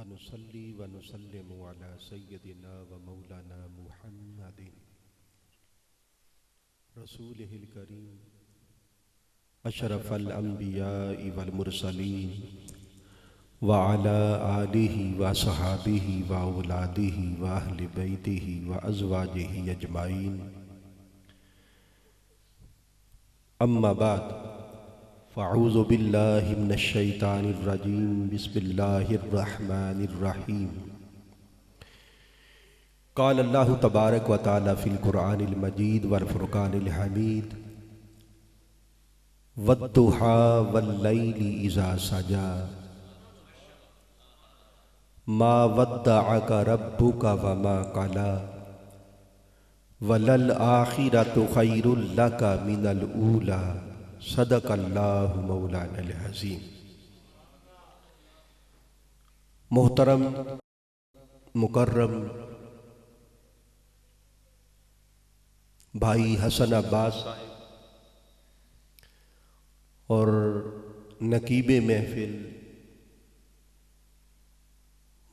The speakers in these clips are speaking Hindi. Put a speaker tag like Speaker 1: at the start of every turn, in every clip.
Speaker 1: वनुसल्ली वनुसल्लिमु अला सय्यदिना व मौलाना मुहम्मदिन रसूलिहिल करीम अशरफल अंबिया'i वल मुरसलीन व अला आलिहि व सहाबिहि व औलादिहि व अहलि बैतिहि व अज़वाजिहि अजमाइन। अम्मा बाद फ़अऊज़ु बिल्लाहि मिनश शैतानिर रजीम। बिस्मिल्लाहिर रहमानिर रहीम। क़ाल अल्लाहु तबारक व तआला फ़िल क़ुरआनिल मजीद वल फ़ुरक़ानिल हमीद वद्दुहा वल्लैलि इज़ा सजा मा वद्दअका रब्बुका व मा क़ला वलल आखिरतु खैरुल लका मिनल ऊला। सदक़ल्लाहु मौलानल अज़ीम। मोहतरम मुकर्रम भाई हसन अब्बास साहब और नकीबे महफिल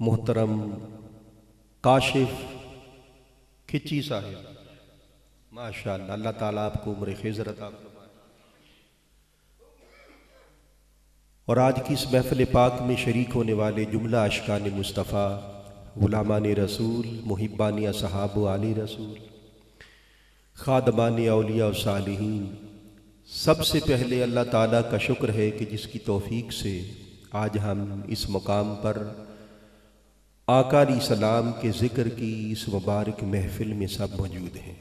Speaker 1: मोहतरम काशिफ खिची साहब, माशाअल्लाह, अल्लाह ताला आपको उम्र खिज़र अता फरमाए। और आज की इस महफिल पाक में शरीक होने वाले जुमला अशकान मुस्तफ़ा, गुलामान रसूल, मुहिब्बान असहाब आली रसूल, खादमान औलिया और सालिहीन, सबसे पहले अल्लाह ताला का शुक्र है कि जिसकी तौफीक से आज हम इस मुकाम पर आका अलैहिस्सलाम के ज़िक्र की इस मुबारक महफिल में सब मौजूद हैं।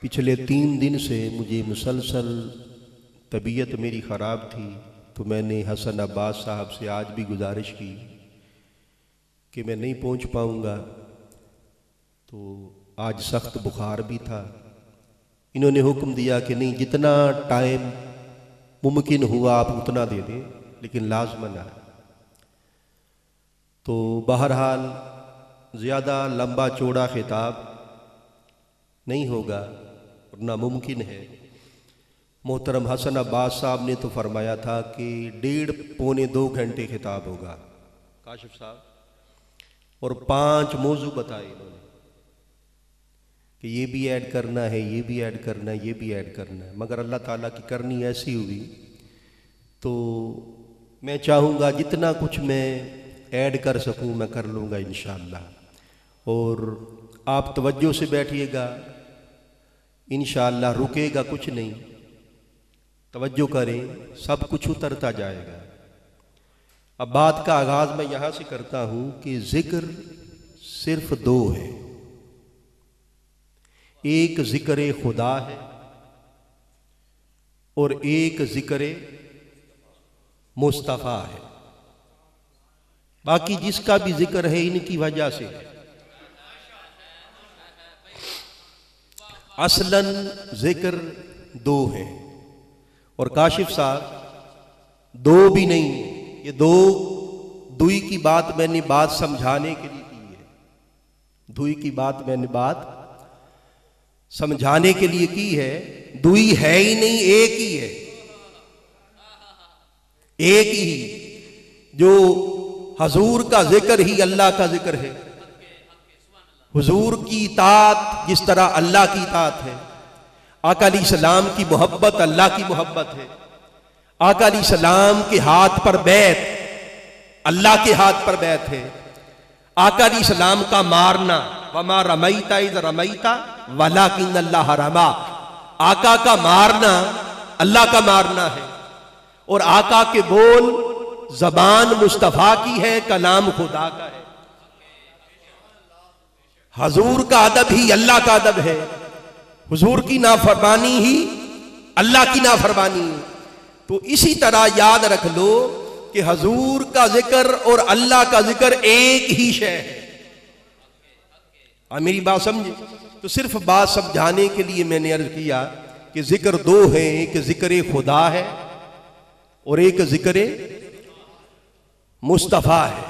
Speaker 1: पिछले 3 दिन से मुझे मुसलसल तबीयत मेरी ख़राब थी, तो मैंने हसन अब्बास साहब से आज भी गुजारिश की कि मैं नहीं पहुंच पाऊंगा। तो आज सख्त बुखार भी था। इन्होंने हुक्म दिया कि नहीं, जितना टाइम मुमकिन हुआ आप उतना दे दें, लेकिन लाजमन है। तो बहरहाल ज़्यादा लंबा चौड़ा खिताब नहीं होगा और नामुमकिन है। मोहतरम हसन अब्बास साहब ने तो फरमाया था कि 1.5 पौने 2 घंटे खिताब होगा काशिफ साहब, और 5 मौजू बताए इन्होंने कि ये भी ऐड करना है, ये भी ऐड करना है, ये भी ऐड करना है। मगर अल्लाह ताला की करनी ऐसी हुई, तो मैं चाहूँगा जितना कुछ मैं ऐड कर सकूँ मैं कर लूँगा इंशाअल्लाह। और आप तवज्जो से बैठिएगा, इंशाअल्लाह रुकेगा कुछ नहीं, तवज्जो करें, सब कुछ उतरता जाएगा। अब बात का आगाज मैं यहां से करता हूं कि जिक्र सिर्फ 2 है। एक जिक्र खुदा है और एक जिक्र मुस्तफ़ा है। बाकी जिसका भी जिक्र है इनकी वजह से है। असलन जिक्र 2 है और काशिफ साहब 2 भी नहीं, ये 2 की बात मैंने बात समझाने के लिए की है। 2 की बात मैंने बात समझाने के लिए की है। 2 है ही नहीं, एक ही है, एक ही। जो हजूर का जिक्र ही अल्लाह का जिक्र है। हुजूर की इताअत जिस तरह अल्लाह की इताअत है, आका अलैहिस्सलाम की मोहब्बत अल्लाह की मोहब्बत है। आका अलैहिस्सलाम के हाथ पर बैत अल्लाह के हाथ पर बैत है। आका अलैहिस्सलाम का मारना, वमा रमैता इज़ रमैता वलाकिन अल्लाह रमा, आका का मारना अल्लाह का मारना है। और आका के बोल जबान मुस्तफ़ा की है, कलाम खुदा का है। हजूर का अदब ही अल्लाह का अदब है। हुजूर की नाफरमानी ही अल्लाह की नाफरमानी है। तो इसी तरह याद रख लो कि हजूर का जिक्र और अल्लाह का जिक्र एक ही शय है। आप मेरी बात समझे? तो सिर्फ बात समझाने के लिए मैंने अर्ज किया कि जिक्र 2 है। एक जिक्र खुदा है और एक जिक्र मुस्तफ़ा है।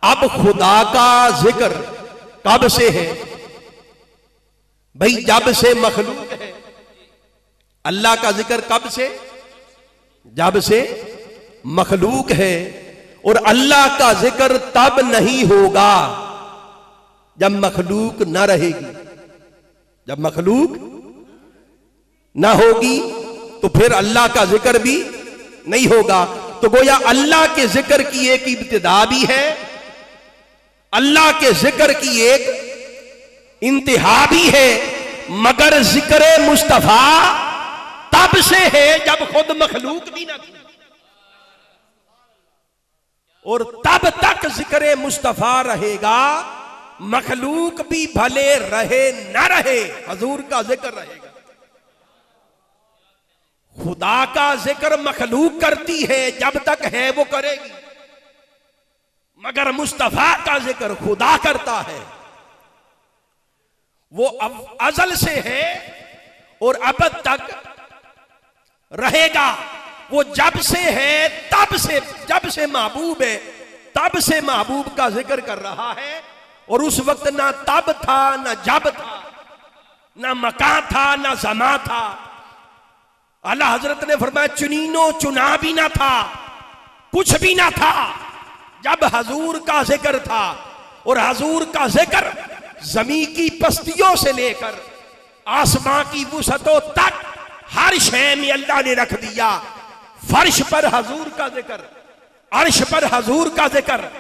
Speaker 1: अब खुदा का जिक्र कब से है भाई? जब से मखलूक है। अल्लाह का जिक्र कब से? जब से मखलूक है, और अल्लाह का जिक्र तब नहीं होगा जब मखलूक ना रहेगी। जब मखलूक ना होगी तो फिर अल्लाह का जिक्र भी नहीं होगा। तो गोया अल्लाह के जिक्र की एक इब्तिदा भी है, अल्लाह के जिक्र की एक इंतहा भी है, मगर जिक्र मुस्तफा तब से है जब खुद मखलूक भी ना थी, और तब तक जिक्र मुस्तफा रहेगा, मखलूक भी भले रहे ना रहे, हजूर का जिक्र रहेगा। खुदा का जिक्र मखलूक करती है, जब तक है वो करेगी, मगर मुस्तफा का जिक्र खुदा करता है। वो अजल से है और अबद तक रहेगा। वो जब से है तब से, जब से महबूब है तब से महबूब का जिक्र कर रहा है, और उस वक्त ना तब था ना जब था, ना मकान था ना जमा था। आला हजरत ने फरमाया चुनीनो चुना भी ना था, कुछ भी ना था जब हजूर का जिक्र था। और हजूर का जिक्र जमी की पस्तियों से लेकर आसमां की वुसतों तक हर शय में अल्लाह ने रख दिया। फर्श पर हजूर का जिक्र, अर्श पर हजूर का जिक्र,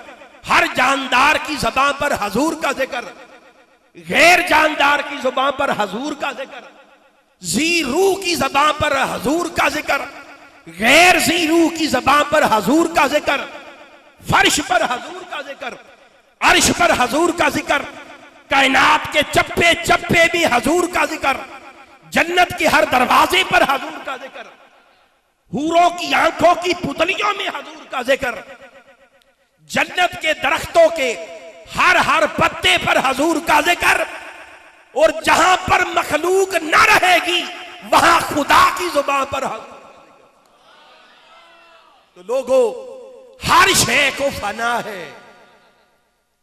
Speaker 1: हर जानदार की ज़बान पर हजूर का जिक्र, गैर जानदार की ज़बान पर हजूर का जिक्र, जी रूह की ज़बान पर हजूर का जिक्र, गैर जी रूह की ज़बान पर हजूर का जिक्र, फर्श पर हजूर का जिक्र, अर्श पर हजूर का जिक्र, कायनात के चप्पे चप्पे में हजूर का जिक्र, जन्नत के हर दरवाजे पर हजूर का जिक्र, हूरों की आंखों की पुतलियों में हजूर का जिक्र, जन्नत के दरख्तों के हर हर पत्ते पर हजूर का जिक्र, और जहां पर मखलूक ना रहेगी वहां खुदा की जुबान पर हजूर। तो लोगों, हर शय को फना है,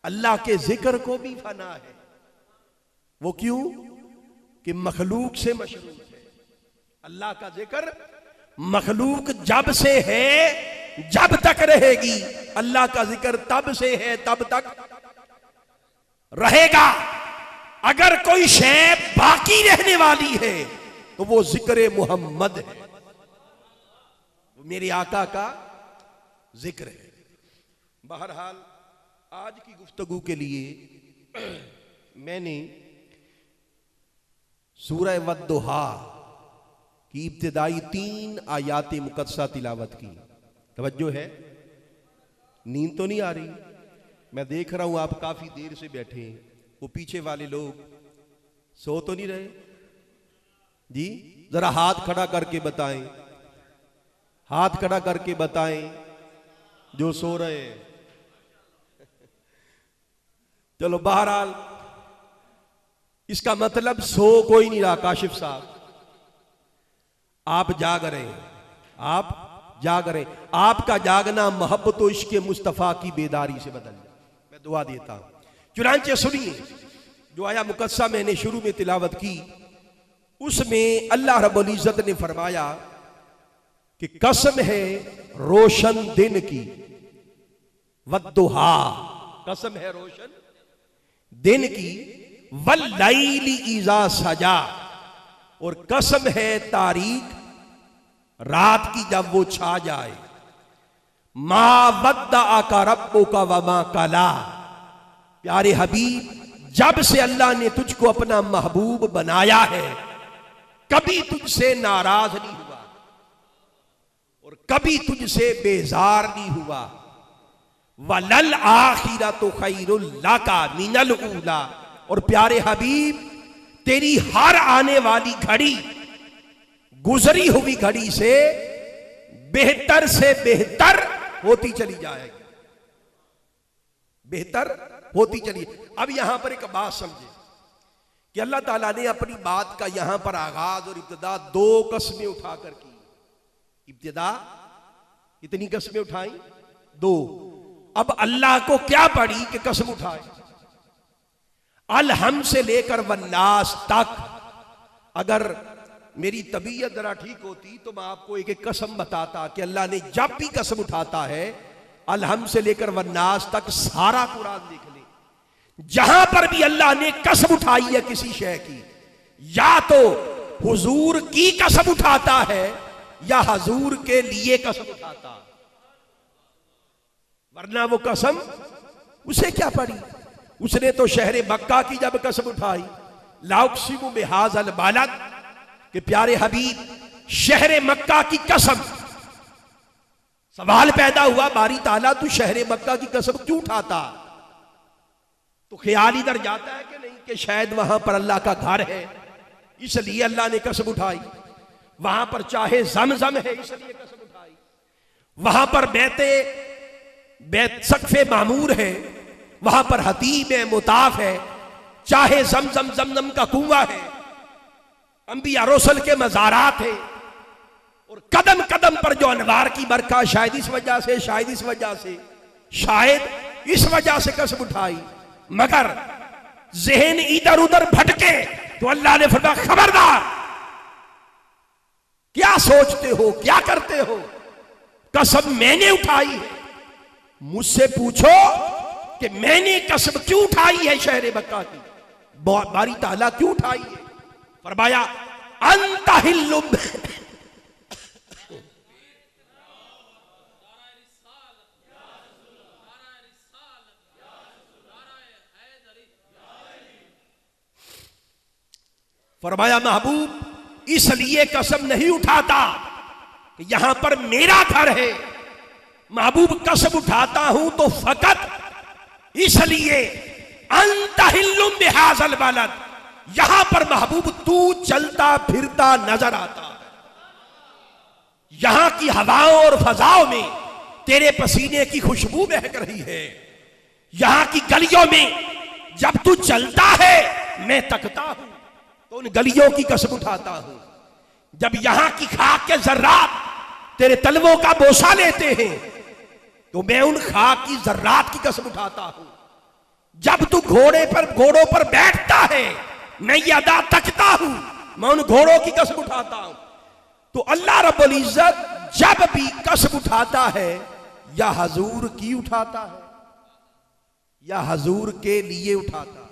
Speaker 1: अल्लाह के जिक्र को भी फना है। वो क्यों? कि मखलूक से मशरूत है। अल्लाह का जिक्र मखलूक जब से है जब तक रहेगी, अल्लाह का जिक्र तब से है तब तक रहेगा। अगर कोई शय बाकी रहने वाली है तो वो जिक्र मोहम्मद है, वो मेरे आका का जिक्र है। बहरहाल आज की गुफ्तगू के लिए मैंने सूरह वद्दुहा की इब्तिदाई 3 आयात मुकद्दसा तिलावत की। तवज्जो है? नींद तो नहीं आ रही? मैं देख रहा हूं आप काफी देर से बैठे हैं। वो पीछे वाले लोग सो तो नहीं रहे जी? जरा हाथ खड़ा करके बताएं, हाथ खड़ा करके बताएं जो सो रहे हैं। चलो, बहरहाल इसका मतलब सो कोई नहीं रहा। काशिफ साहब, आप जाग रहे हैं, आप जाग रहे हैं। आपका जागना मोहब्बत व इश्क़ मुस्तफ़ा की बेदारी से बदल जाए, मैं दुआ देता हूं। चुनांचे सुनिए, जो आया मुकद्दसा मैंने शुरू में तिलावत की, उसमें अल्लाह रब्बुल इज़्ज़त ने फरमाया कि कसम है रोशन दिन की, वद्दुहा, कसम है रोशन दिन की, वल्लैली इज़ा सजा, और कसम है तारीक रात की जब वो छा जाए। मा वद्दअका रब्बुका वमा कला, प्यारे हबीब, जब से अल्लाह ने तुझको अपना महबूब बनाया है कभी तुझसे नाराज नहीं हुआ और कभी तुझसे बेजार नहीं हुआ। वलल आखिरतु खैरुल लका मिनल ऊला, और प्यारे हबीब, तेरी हर आने वाली घड़ी गुजरी हुई घड़ी से बेहतर होती चली जाएगी, बेहतर होती चली। अब यहां पर एक बात समझे कि अल्लाह ताला ने अपनी बात का यहां पर आगाज और इब्तिदा 2 कस्में उठाकर की। इब्तिदा कितनी कस्में उठाई? 2। अब अल्लाह को क्या पड़ी कि कसम उठाए? अलहम से लेकर वन्नास तक अगर मेरी तबीयत जरा ठीक होती तो मैं आपको एक एक कसम बताता कि अल्लाह ने जब भी कसम उठाता है, अलहम से लेकर वन्नास तक सारा कुरान देख ले, जहां पर भी अल्लाह ने कसम उठाई है किसी शय की, या तो हुजूर की कसम उठाता है या हुजूर के लिए कसम उठाता, वरना वो कसम उसे क्या पड़ी। उसने तो शहर मक्का की जब कसम उठाई, लाउक्सिमु बिहाज़ल बालद, कि प्यारे हबीब शहर मक्का की कसम। सवाल पैदा हुआ, बारी ताला तू शहर मक्का की कसम क्यों उठाता? तो ख्याल इधर जाता है कि नहीं कि शायद वहां पर अल्लाह का घर है, इसलिए अल्लाह ने कसम उठाई। वहां पर चाहे ज़मज़म है इसलिए कसम उठाई। वहां पर बैत सकफे मामूर है, वहां पर हतीम है, मुताफ है, चाहे जमजम का कुआं है, अंबिया रसूल के मज़ारात है, और कदम कदम पर जो अनवार की बरका, शायद इस वजह से, शायद इस वजह से, शायद इस वजह से कसम उठाई। मगर जहन इधर उधर भटके तो अल्लाह ने फरमाया खबरदार, क्या सोचते हो, क्या करते हो? कसम मैंने उठाई है, मुझसे पूछो कि मैंने कसम क्यों उठाई है शहर मक्का की, बारी ताला क्यों उठाई है? फरमाया अंता हिल्लुम, फरमाया महबूब इसलिए कसम नहीं उठाता कि यहां पर मेरा घर है, महबूब कसम उठाता हूं तो फकत इसलिए अंतहिल्लुम बिहाज़ल बलद, यहां पर महबूब तू चलता फिरता नजर आता है, यहां की हवाओं और फजाओं में तेरे पसीने की खुशबू महक रही है, यहां की गलियों में जब तू चलता है मैं तकता हूं तो उन गलियों की कसम उठाता हूं, जब यहां की खाक के जर्रात तेरे तलवों का बोसा लेते हैं तो मैं उन खाक की जर्रात की कसम उठाता हूं, जब तू घोड़ों पर बैठता है मैं ये अदा तकता हूं, मैं उन घोड़ों की कसम उठाता हूं। तो अल्लाह रब्बुल इज्जत जब भी कसम उठाता है या हजूर की उठाता है या हजूर के लिए उठाता है।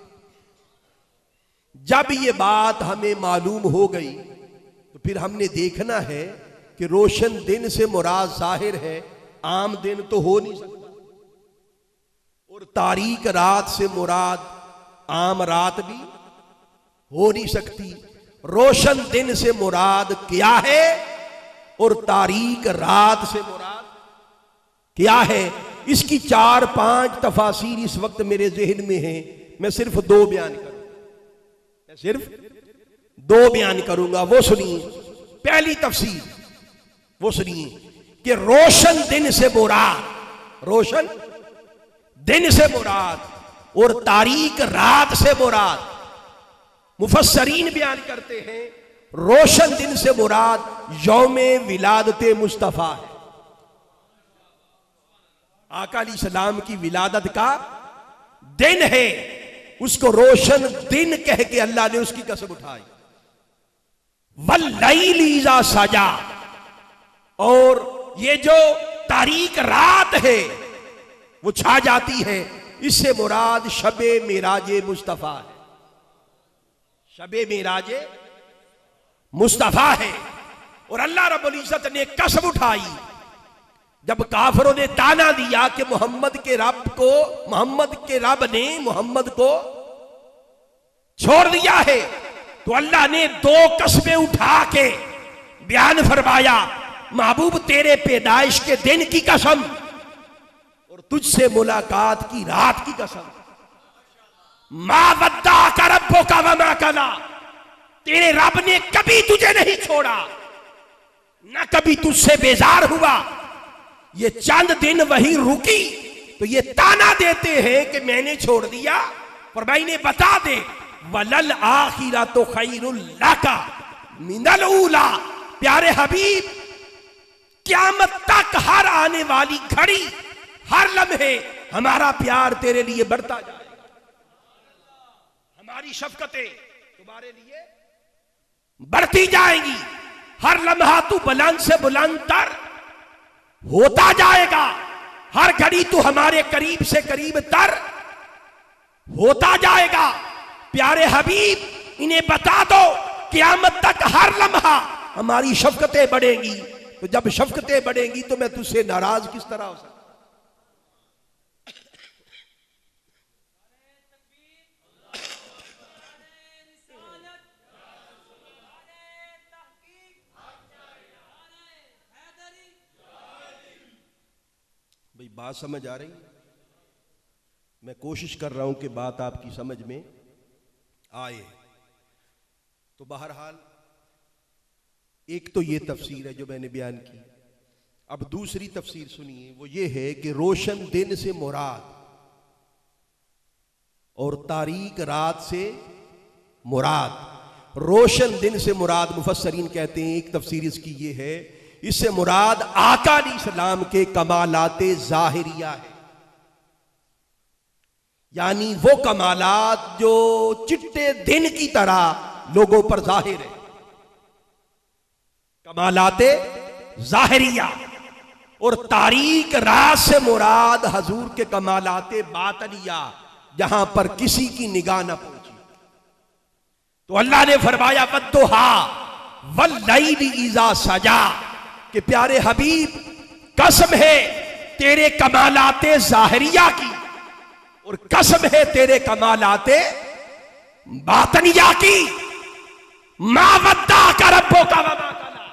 Speaker 1: जब ये बात हमें मालूम हो गई तो फिर हमने देखना है कि रोशन दिन से मुराद जाहिर है, आम दिन तो हो नहीं सकता, और तारीक रात से मुराद आम रात भी हो नहीं सकती। रोशन दिन से मुराद क्या है और तारीक रात से मुराद क्या है, इसकी 4-5 तफासीर इस वक्त मेरे जहन में है। मैं सिर्फ 2 बयान करूंगा, वो सुनिए। पहली तफसीर वो सुनिए कि रोशन दिन से मुराद, रोशन दिन से मुराद और तारीक रात से मुराद। मुफस्सरीन बयान करते हैं रोशन दिन से मुराद यौमे विलादत मुस्तफा है, आका अलैहिस्सलाम की विलादत का दिन है, उसको रोशन दिन कह के अल्लाह ने उसकी कसम उठाई। वल्लैली इज़ा सजा, और ये जो तारीक रात है वो छा जाती है, इससे मुराद शबे मिराजे मुस्तफा है, शबे मिराजे मुस्तफा है। और अल्लाह रब्बुल इज्जत ने कसम उठाई जब काफिरों ने ताना दिया कि मोहम्मद के रब ने मोहम्मद को छोड़ दिया है, तो अल्लाह ने 2 कस्में उठा के बयान फरमाया, महबूब तेरे पैदाइश के दिन की कसम और तुझसे मुलाकात की रात की कसम। मा वद्दाका रब्बुका वमा कला, तेरे रब ने कभी तुझे नहीं छोड़ा, ना कभी तुझसे बेजार हुआ। ये चंद दिन वहीं रुकी तो ये ताना देते हैं कि मैंने छोड़ दिया, पर भाई ने बता दे वलल आखिरतु खैरुल लका मिनल ऊला। प्यारे हबीब क़यामत तक हर आने वाली घड़ी, हर लम्हे हमारा प्यार तेरे लिए बढ़ता जाएगा, हमारी शफकतें तुम्हारे लिए बढ़ती जाएंगी। हर लम्हा तू बुलंद से बुलंद तर होता जाएगा। हर घड़ी तू हमारे करीब से करीब तर होता जाएगा। प्यारे हबीब इन्हें बता दो क़यामत तक हर लम्हा हमारी शफ़क़तें बढ़ेंगी। तो जब शफ़क़तें बढ़ेंगी तो मैं तुझसे नाराज किस तरह हो सकता। भाई बात समझ आ रही? मैं कोशिश कर रहा हूं कि बात आपकी समझ में आए। तो बहरहाल एक तो ये तफसीर है जो मैंने बयान की। अब दूसरी तफसीर सुनिए, वो ये है कि रोशन दिन से मुराद और तारीक रात से मुराद। रोशन दिन से मुराद मुफस्सरीन कहते हैं, एक तफसीर इसकी ये है, इससे मुराद आका अलैहिस्सलाम के कमालाते ज़ाहिरिया है। यानी वो कमालात जो चिट्टे दिन की तरह लोगों पर जाहिर है, कमालाते ज़ाहिरिया। और तारीक रात से मुराद हजूर के कमालाते बातनिया, जहां पर किसी की निगाह न पहुंची। तो अल्लाह ने फरमाया वद्दुहा वल्लैलि इज़ा सजा, कि प्यारे हबीब कसम है तेरे कमालाते ज़ाहिरिया की और कसम है तेरे कमालाते बातनिया की। मा वद्दा का रब्बो का वमा कला,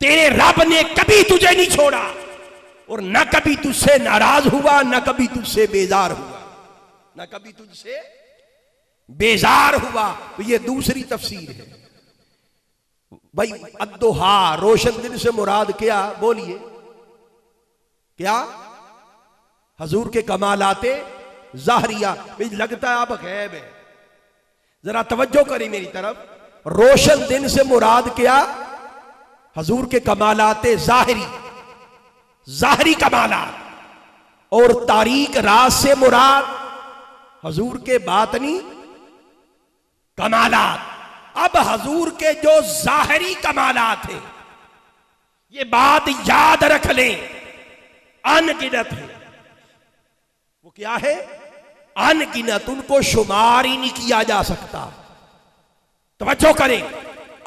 Speaker 1: तेरे रब ने कभी तुझे नहीं छोड़ा और न कभी तुझसे नाराज हुआ, न कभी तुझसे बेजार हुआ, न कभी तुझसे बेजार हुआ। तो ये दूसरी तफसीर है। भाई अद्दुहा रोशन दिन से मुराद क्या? बोलिए क्या? हजूर के कमालाते ज़ाहरिया। भाई लगता है आप गैब है, जरा तवज्जो करें मेरी तरफ। रोशन दिन से मुराद क्या? हजूर के कमालाते ज़ाहिरी, ज़ाहिरी कमालात। और तारीक रात से मुराद हजूर के बातनी कमालात। अब हजूर के जो ज़ाहिरी कमालात हैं, ये बात याद रख लें, अनगिनत है। वो क्या है? अनगिनत, उनको शुमार ही नहीं किया जा सकता। तवज्जो करें,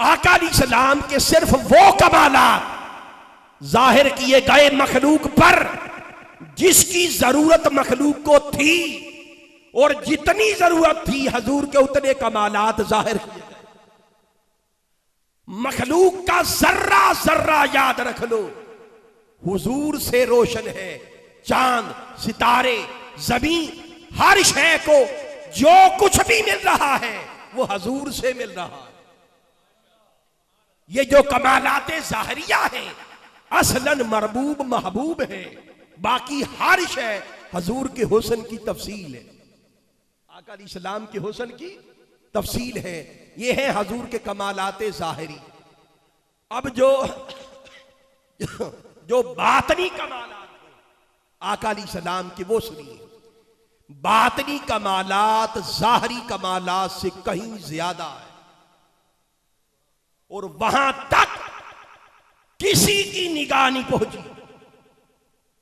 Speaker 1: आका अलैहिस्सलाम के सिर्फ वो कमालात जाहिर किए गए मखलूक पर जिसकी जरूरत मखलूक को थी, और जितनी जरूरत थी हजूर के उतने कमालात जाहिर किए गए। मखलूक का जर्रा जर्रा याद रख लो, हुजूर से रोशन है। चांद, सितारे, जमीन, हर शय को जो कुछ भी मिल रहा है वो हजूर से मिल रहा है। ये जो कमालाते ज़ाहिरिया है असलन मरबूब महबूब है। बाकी हर शय हजूर के हुस्न की तफसील है, आका अलैहिस्सलाम के हुस्न की तफसील है। ये है हजूर के कमालाते ज़ाहिरी। अब जो बातनी कमालात है आका अलैहिस्सलाम के, वो सुनिए। बातनी कमालात ज़ाहिरी कमालात से कहीं ज्यादा है, और वहां तक किसी की निगाह नहीं पहुंची।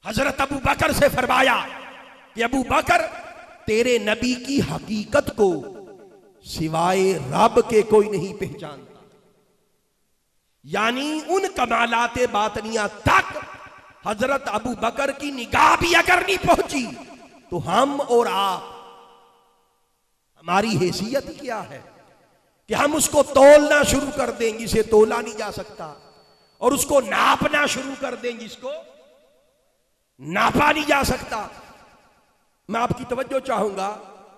Speaker 1: हजरत अबू बकर से फरमाया कि अबू बकर, तेरे नबी की हकीकत को सिवाय रब के कोई नहीं पहचानता। यानी उन कमालाते बातनिया तक हजरत अबू बकर की निगाह भी अगर नहीं पहुंची तो हम और आप, हमारी हैसियत क्या है कि हम उसको तोलना शुरू कर देंगे जिसे तोला नहीं जा सकता, और उसको नापना शुरू कर देंगे जिसको नापा नहीं जा सकता। मैं आपकी तवज्जो चाहूंगा,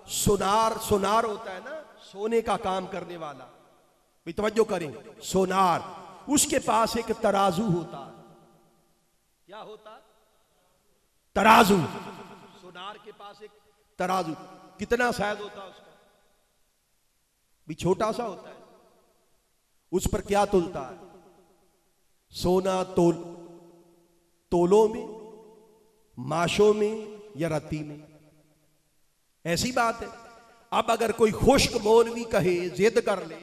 Speaker 1: सोनार होता है ना, सोने का काम करने वाला। भी तवज्जो करें, सोनार, उसके पास एक तराजू होता है। क्या होता? तराजू। सोनार के पास एक तराजू, कितना साइज होता है उसका? भी छोटा सा होता है। उस पर क्या तोलता है? सोना तोलों में, माशों में या रत्ती में। ऐसी बात है। अब अगर कोई खुश्क मौलवी कहे, जिद कर ले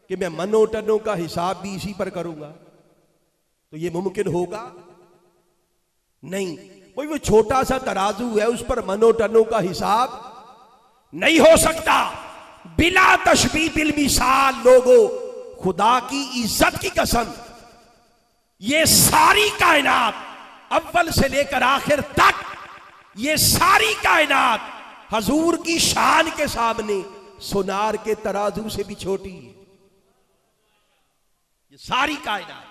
Speaker 1: कि मैं मनों टनों का हिसाब भी इसी पर करूंगा, तो ये मुमकिन होगा नहीं। वो छोटा सा तराजू है, उस पर मनों टनों का हिसाब नहीं हो सकता। बिला तशबीह बिल मिसाल, लोगों खुदा की इज्जत की कसम, ये सारी कायनात अव्वल से लेकर आखिर तक, ये सारी कायनात हजूर की शान के सामने सोनार के तराजू से भी छोटी है। ये सारी कायनात,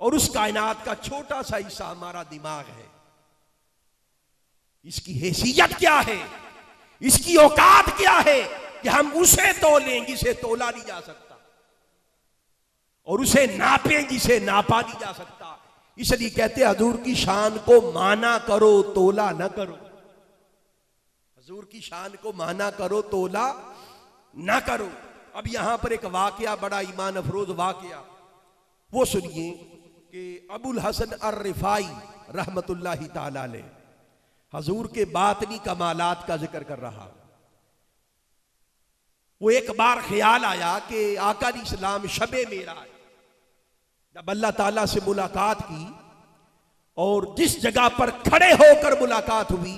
Speaker 1: और उस कायनात का छोटा सा हिस्सा हमारा दिमाग है। इसकी हैसियत क्या है, इसकी औकात क्या है कि हम उसे तोलें जिसे तोला नहीं जा सकता, और उसे नापें जिसे नापा नहीं जा सकता। इसलिए कहते हजूर की शान को माना करो, तोला ना करो। हजूर की शान को माना करो, तोला ना करो। अब यहां पर एक वाकया, बड़ा ईमान अफरोज वाकया, वो सुनिए कि अबुल हसन अर्रिफाई रहमतुल्लाहि ताला अलैह हजूर के बातनी कमालात का जिक्र कर रहा। वो एक बार ख्याल आया कि आका इस्लाम शबे मेराज जब अल्लाह ताला से मुलाकात की, और जिस जगह पर खड़े होकर मुलाकात हुई,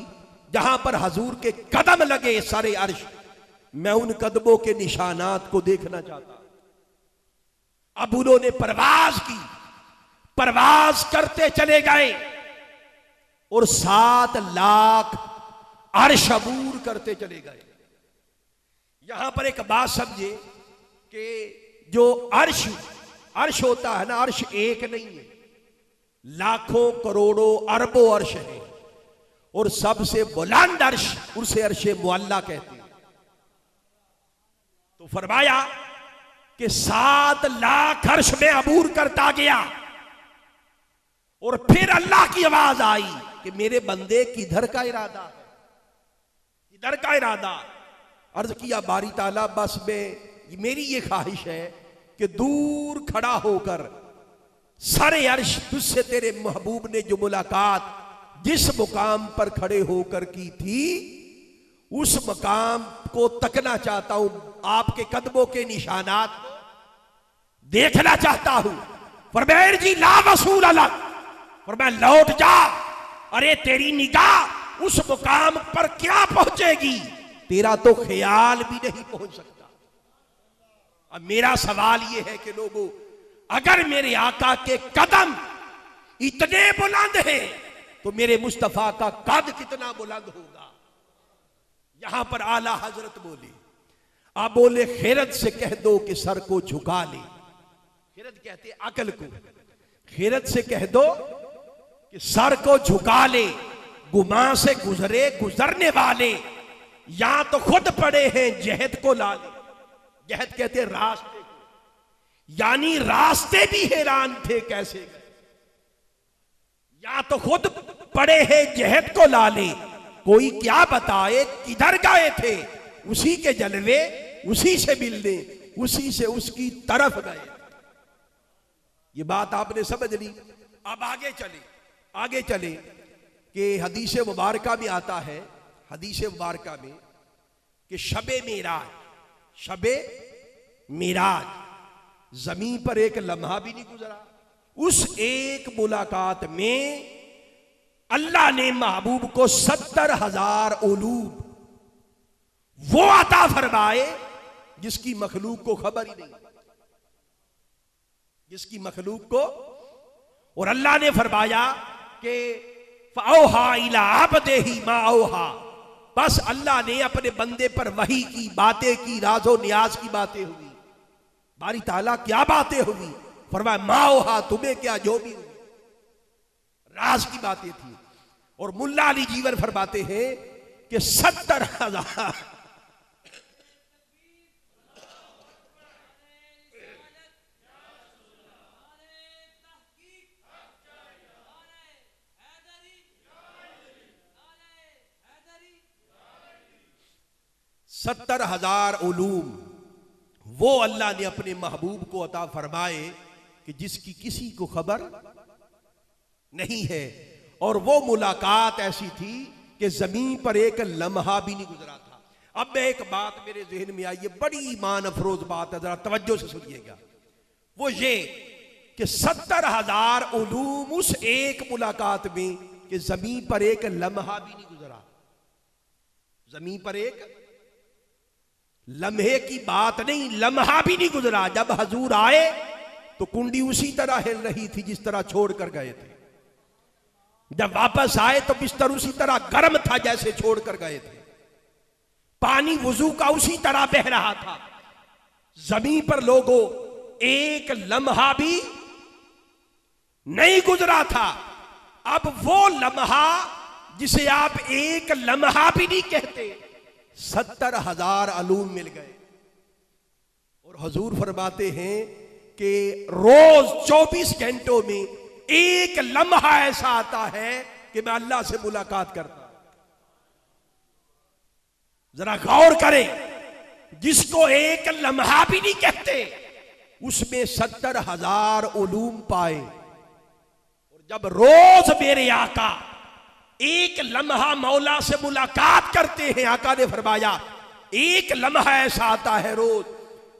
Speaker 1: जहां पर हजूर के कदम लगे सारे अर्श, मैं उन कदमों के निशानात को देखना चाहता। अब उन्होंने परवाज की, परवाज करते चले गए, और 7 लाख अर्श अबूर करते चले गए। यहां पर एक बात समझे कि जो अर्श होता है ना, अर्श एक नहीं है, लाखों करोड़ों अरबों अर्श है, और सबसे बुलंद अर्श उसे अर्शे मुअल्ला कहते हैं। तो फरमाया कि 7 लाख अर्श में अबूर करता गया, और फिर अल्लाह की आवाज आई कि मेरे बंदे किधर का इरादा है, किधर का इरादा। अर्ज किया बारी ताला, बस में मेरी ये ख्वाहिश है कि दूर खड़ा होकर सारे अर्श तुझसे तेरे महबूब ने जो मुलाकात जिस मुकाम पर खड़े होकर की थी, उस मुकाम को तकना चाहता हूं, आपके कदमों के निशानात देखना चाहता हूं। फरमाया जी ला वसूल अलग, फरमाया लौट जा, अरे तेरी निगाह उस मुकाम पर क्या पहुंचेगी, तेरा तो ख्याल भी नहीं पहुंच सकता। अब मेरा सवाल यह है कि लोगों, अगर मेरे आका के कदम इतने बुलंद हैं, तो मेरे मुस्तफा का कद कितना बुलंद होगा। यहां पर आला हजरत बोले, आप बोले खैरत से कह दो कि सर को झुका ले। खैरत कहते अकल को, खैरत से कह दो कि सर को झुका ले, गुमा से गुजरे गुजरने वाले, या तो खुद पड़े हैं जहद को ला ले। जहद कहते हैं रास्ते को, यानी रास्ते भी हैरान थे कैसे गए। या तो खुद पड़े हैं जहद को ला ले, कोई क्या बताए किधर गए थे, उसी के जलवे, उसी से मिलने, उसी से उसकी तरफ गए। ये बात आपने समझ ली। अब आगे चले कि हदीस मुबारका में आता है, हदीस मुबारका में कि शबे मेराज जमीन पर एक लम्हा भी नहीं गुजरा। उस एक मुलाकात में अल्लाह ने महबूब को 70,000 उलूम वो अता फरमाए जिसकी मखलूक को खबर ही नहीं, जिसकी मखलूक को। और अल्लाह ने फरमाया कि फ़औहा इला अब्दिही मा औहा, बस अल्लाह ने अपने बंदे पर वही की, बातें की, राजो नियाज की बातें हुई। बारी ताला क्या बातें हुई? फरमाया मा औहा, तुम्हें क्या जो भी हुई, राज की बातें थी। और मुल्ला अली जीवन फरमाते हैं कि 70,000 70,000 उलूम वो अल्लाह ने अपने महबूब को अता फरमाए कि जिसकी किसी को खबर नहीं है। और वो मुलाकात ऐसी थी कि जमीन पर एक लम्हा भी नहीं गुजरा था। अब मैं एक बात मेरे जहन में आई, ये बड़ी ईमान अफरोज बात है, जरा तवज्जो से सुनिएगा। वो ये कि 70,000 उलूम उस एक मुलाकात में कि जमीन पर एक लम्हा भी नहीं गुजरा, जमीन पर एक लम्हे की बात नहीं, लम्हा भी नहीं गुजरा। जब हजूर आए तो कुंडी उसी तरह हिल रही थी जिस तरह छोड़ कर गए थे, जब वापस आए तो बिस्तर उसी तरह गर्म था जैसे छोड़ कर गए थे, पानी वुजू का उसी तरह बह रहा था। जमीन पर लोगों एक लम्हा भी नहीं गुजरा था। अब वो लम्हा जिसे आप एक लम्हा भी नहीं कहते, 70,000 अलूम मिल गए। और हुजूर फरमाते हैं कि रोज 24 घंटों में एक लम्हा ऐसा आता है कि मैं अल्लाह से मुलाकात करता हूं। जरा गौर करें, जिसको एक लम्हा भी नहीं कहते उसमें 70,000 उलूम पाए। और जब रोज मेरे आका एक लम्हा मौला से मुलाकात करते हैं, आका ने फरमाया एक लम्हा ऐसा आता है रोज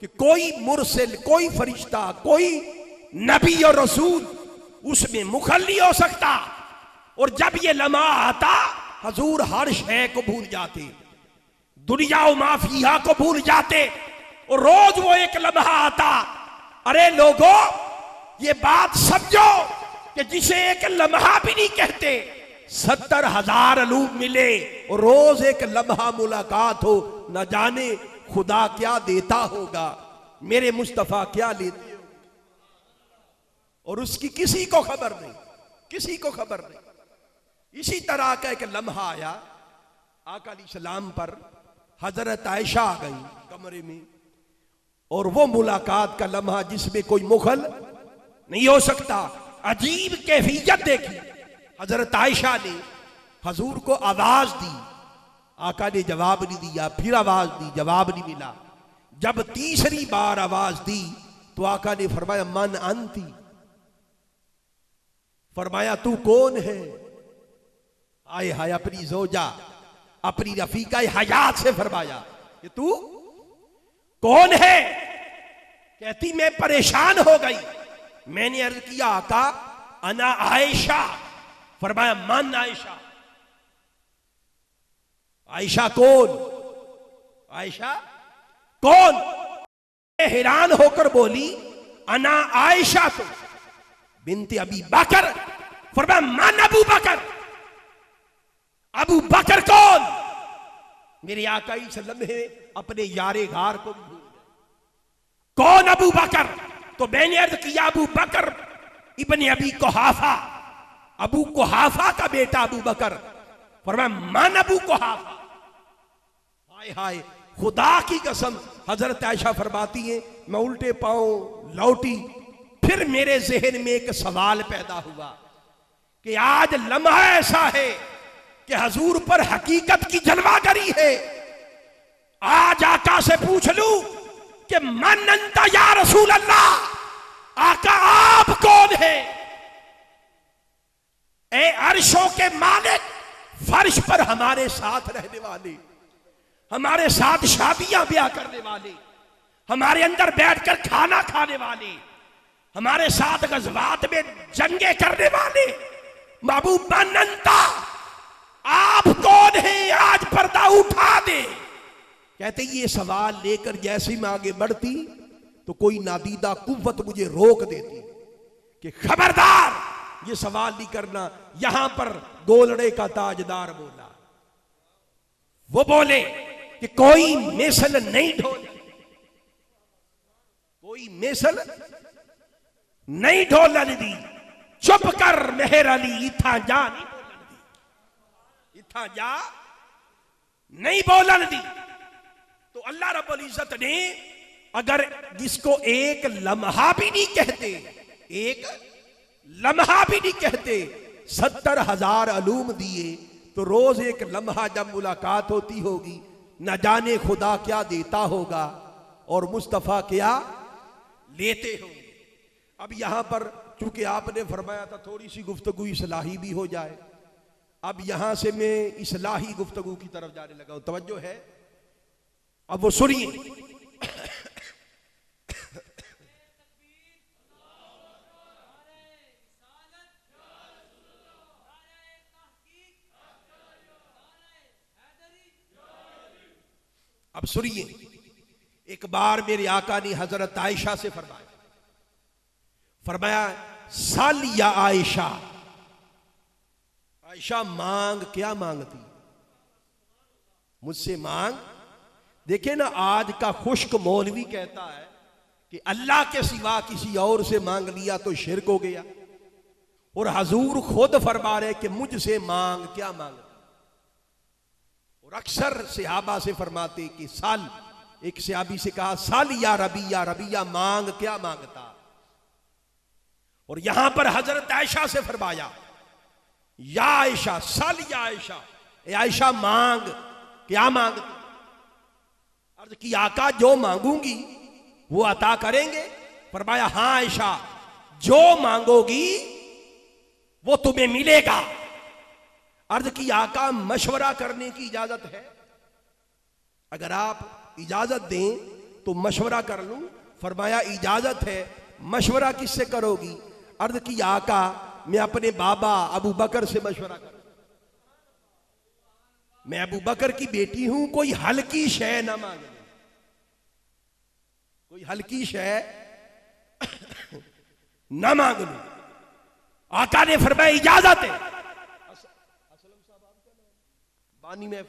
Speaker 1: कि कोई मुरसिल, कोई फरिश्ता, कोई नबी और रसूल उसमें मुखल नहीं हो सकता। और जब ये लम्हा आता हजूर हर शय को भूल जाते, दुनिया व माफिया को भूल जाते, और रोज वो एक लम्हा आता। अरे लोगों, ये बात समझो कि जिसे एक लम्हा भी नहीं कहते 70,000 अलूम मिले और रोज एक लम्हा मुलाकात हो, न जाने खुदा क्या देता होगा, मेरे मुस्तफा क्या लेते हो, और उसकी किसी को खबर नहीं, किसी को खबर नहीं। इसी तरह का एक लम्हा आया आका अलैहिस्सलाम पर, हजरत आयशा आ गई कमरे में, और वो मुलाकात का लम्हा जिसमें कोई मुखल नहीं हो सकता। अजीब कैफियत देखी, हजरत आयशा ने हजूर को आवाज दी, आका ने जवाब नहीं दिया, फिर आवाज दी, जवाब नहीं मिला। जब तीसरी बार आवाज दी तो आका ने फरमाया मन अंती, फरमाया तू कौन है। आए हाय, अपनी जोजा, अपनी रफीका हयात से फरमाया कि तू कौन है। कहती मैं परेशान हो गई, मैंने अर्ज किया आका अना आयशा, फरमाया मन आयशा। आयशा कौन, आयशा कौन। हैरान होकर बोली अना आयशा तो बिनते अबी बकर, फरमाया मन अबू बकर। अबू बकर कौन। मेरे आका सल्लल्लाहु अलैहि वसल्लम अपने यारे गार को भी भूल गए, कौन अबू बकर। तो मैंने अर्ज किया अबू बकर इब्ने अबी कुहाफा, अबू कुहाफा का बेटा अबू बकर। फरमाया मन अबू कुहाफा। हाय हाय, खुदा की कसम, हजरत आयशा फरमाती है मैं उल्टे पांव लौटी, फिर मेरे जहन में एक सवाल पैदा हुआ कि आज लम्हा ऐसा है कि हजूर पर हकीकत की जलवागरी है। आज आका से पूछ लूं कि मन अंता या रसूल अल्लाह, आका आप कौन है। ए अर्शों के मालिक, फर्श पर हमारे साथ रहने वाले, हमारे साथ शादियां ब्याह करने वाले, हमारे अंदर बैठकर खाना खाने वाले, हमारे साथ गज़वात में जंगे करने वाले, महबूब बनंता आप कौन है, आज पर्दा उठा दे। कहते ये सवाल लेकर जैसे मैं आगे बढ़ती तो कोई नादीदा कुव्वत मुझे रोक देती कि खबरदार ये सवाल नहीं करना। यहां पर गोलड़े का ताजदार बोला, वो बोले कि कोई मिसल नहीं ढोल, कोई मिसल नहीं ढोलन दी, चुप कर मेहर अली इथा जा नहीं बोलन दी, इथा जा नहीं बोलन दी। तो अल्लाह रब्बुल इज्जत ने अगर जिसको एक लम्हा भी नहीं कहते, एक लम्हा भी नहीं कहते, 70,000 अलूम दिए, तो रोज एक लम्हा जब मुलाकात होती होगी, न जाने खुदा क्या देता होगा और मुस्तफा क्या लेते होंगे। अब यहां पर चूंकि आपने फरमाया था थोड़ी सी गुफ्तगू इस्लाही भी हो जाए, अब यहां से मैं इस्लाही गुफ्तगू की तरफ जाने लगा हूं। तवज्जो है अब वो सुनिए, अब सुनिए। एक बार मेरे आका ने हजरत आयशा से फरमाया साल या आयशा, आयशा मांग, क्या मांगती, मुझसे मांग। देखे ना, आज का खुश्क मौलवी कहता है कि अल्लाह के सिवा किसी और से मांग लिया तो शिरक हो गया, और हजूर खुद फरमा रहे कि मुझसे मांग, क्या मांगती। और अक्सर सहाबा से फरमाते कि साल, एक सहाबी से कहा साल या रबिया मांग, क्या मांगता। और यहां पर हजरत आयशा से फरमाया या आयशा, साल या आयशा, ए आयशा मांग, क्या मांगती। अर्ज की आका जो मांगूंगी वो अता करेंगे। फरमाया हां आयशा, जो मांगोगी वो तुम्हें मिलेगा। अर्ज की आका मशवरा करने की इजाजत है, अगर आप इजाजत दें तो मशवरा कर लूं। फरमाया इजाजत है, मशवरा किससे करोगी। अर्ज की आका मैं अपने बाबा अबू बकर से मशवरा करूं, मैं अबू बकर की बेटी हूं, कोई हल्की शय ना मांग, कोई हल्की शय ना मांग लूं। आका ने फरमाया इजाजत है। बानी में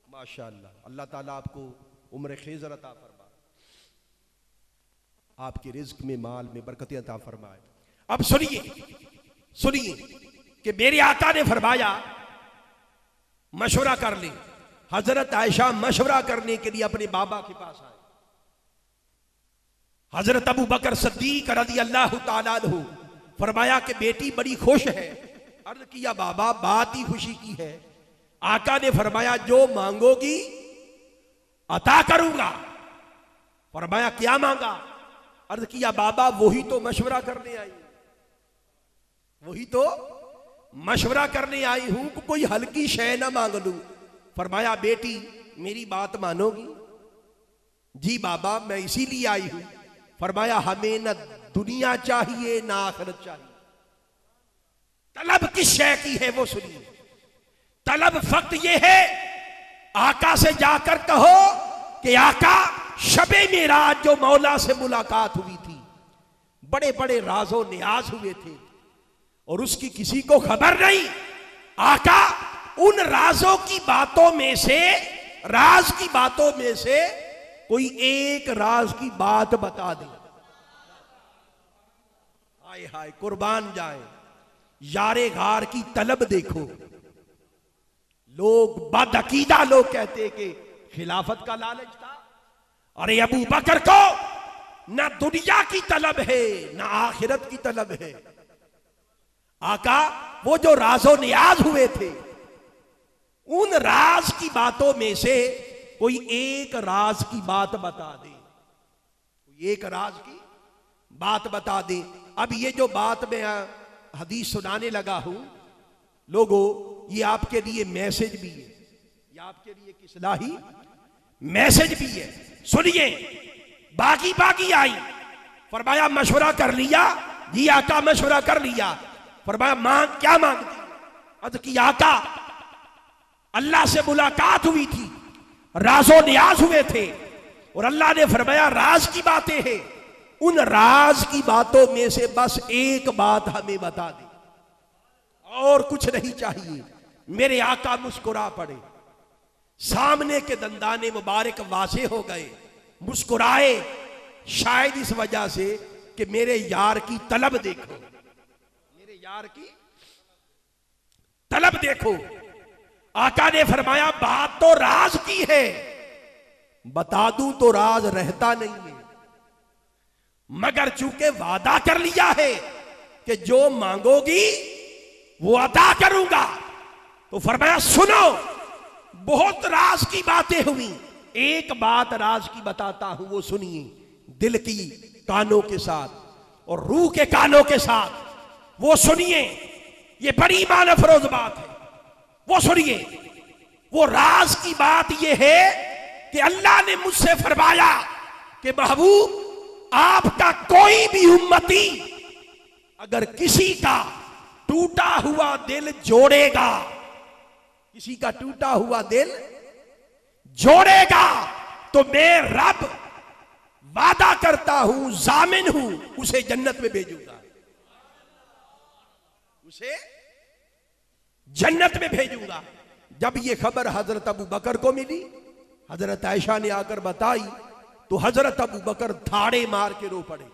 Speaker 1: माशाअल्लाह, अल्लाह ताला आपको उम्र खैज़र अता फरमाए, आपके रिज्क में, माल में बरकतें अता फरमाए। अब सुनिए कि मेरे आका ने फरमाया मशवरा कर ले। हजरत आयशा मशवरा करने के लिए अपने बाबा के पास आए। हजरत अबू बकर सिद्दीक रज़ी अल्लाह तआला अन्हु फरमाया कि बेटी बड़ी खुश है। अर्ज किया बाबा बात ही खुशी की है। आका ने फरमाया जो मांगोगी अता करूंगा। फरमाया क्या मांगा। अर्ज किया बाबा वही तो मशवरा करने आई, वही तो मशवरा करने आई हूं, कोई हल्की शय ना मांग लूं। फरमाया बेटी मेरी बात मानोगी। जी बाबा मैं इसीलिए आई हूं। फरमाया हमें न दुनिया चाहिए ना आखिरत चाहिए। तलब किस शय की है वो सुनिए। तलब फक्त ये है, आका से जाकर कहो कि आका शबे मेराज जो मौला से मुलाकात हुई थी, बड़े बड़े राजो नियाज हुए थे और उसकी किसी को खबर नहीं। आका उन राजों की बातों में से, राज की बातों में से कोई एक राज की बात बता दे। हाय हाय कुर्बान जाए, यारे गार की तलब देखो। लोग बदअकीदा लोग कहते कि खिलाफत का लालच था। अरे अबू बकर को ना दुनिया की तलब है ना आखिरत की तलब है। आका वो जो राजो नियाज हुए थे, उन राज की बातों में से कोई एक राज की बात बता दे, कोई एक राज की बात बता दे। अब ये जो बात मैं हदीस सुनाने लगा हूं लोगों, ये आपके लिए मैसेज भी है, ये आपके लिए एक इस्लाही मैसेज भी है। सुनिए, बागी बागी आई। फरमाया मशवरा कर लिया। जी आका मशवरा कर लिया। फरमाया मांग, क्या मांगती। अर्ज की आका अल्लाह से मुलाकात हुई थी, राजो नियाज हुए थे और अल्लाह ने फरमाया राज की बातें हैं, उन राज की बातों में से बस एक बात हमें बता दे, और कुछ नहीं चाहिए। मेरे आका मुस्कुरा पड़े, सामने के दंदाने मुबारक वासे हो गए, मुस्कुराए, शायद इस वजह से कि मेरे यार की तलब देखो, मेरे यार की तलब देखो। आका ने फरमाया बात तो राज की है, बता दूं तो राज रहता नहीं है, मगर चूंकि वादा कर लिया है कि जो मांगोगी वो अदा करूंगा, तो फरमाया सुनो, बहुत राज की बातें हुई, एक बात राज की बताता हूं, वो सुनिए दिल की कानों के साथ और रूह के कानों के साथ, वो सुनिए। ये बड़ी ईमान अफरोज बात है, वो सुनिए। वो राज की बात ये है
Speaker 2: कि अल्लाह ने मुझसे फरमाया कि महबूब आपका कोई भी उम्मती अगर किसी का टूटा हुआ दिल जोड़ेगा, किसी का टूटा हुआ दिल जोड़ेगा, तो मैं रब वादा करता हूं, जामिन हूं, उसे जन्नत में भेजूंगा, उसे जन्नत में भेजूंगा। जब ये खबर हजरत अबू बकर को मिली, हजरत आयशा ने आकर बताई, तो हजरत अबू बकर थाड़े मार के रो पड़े।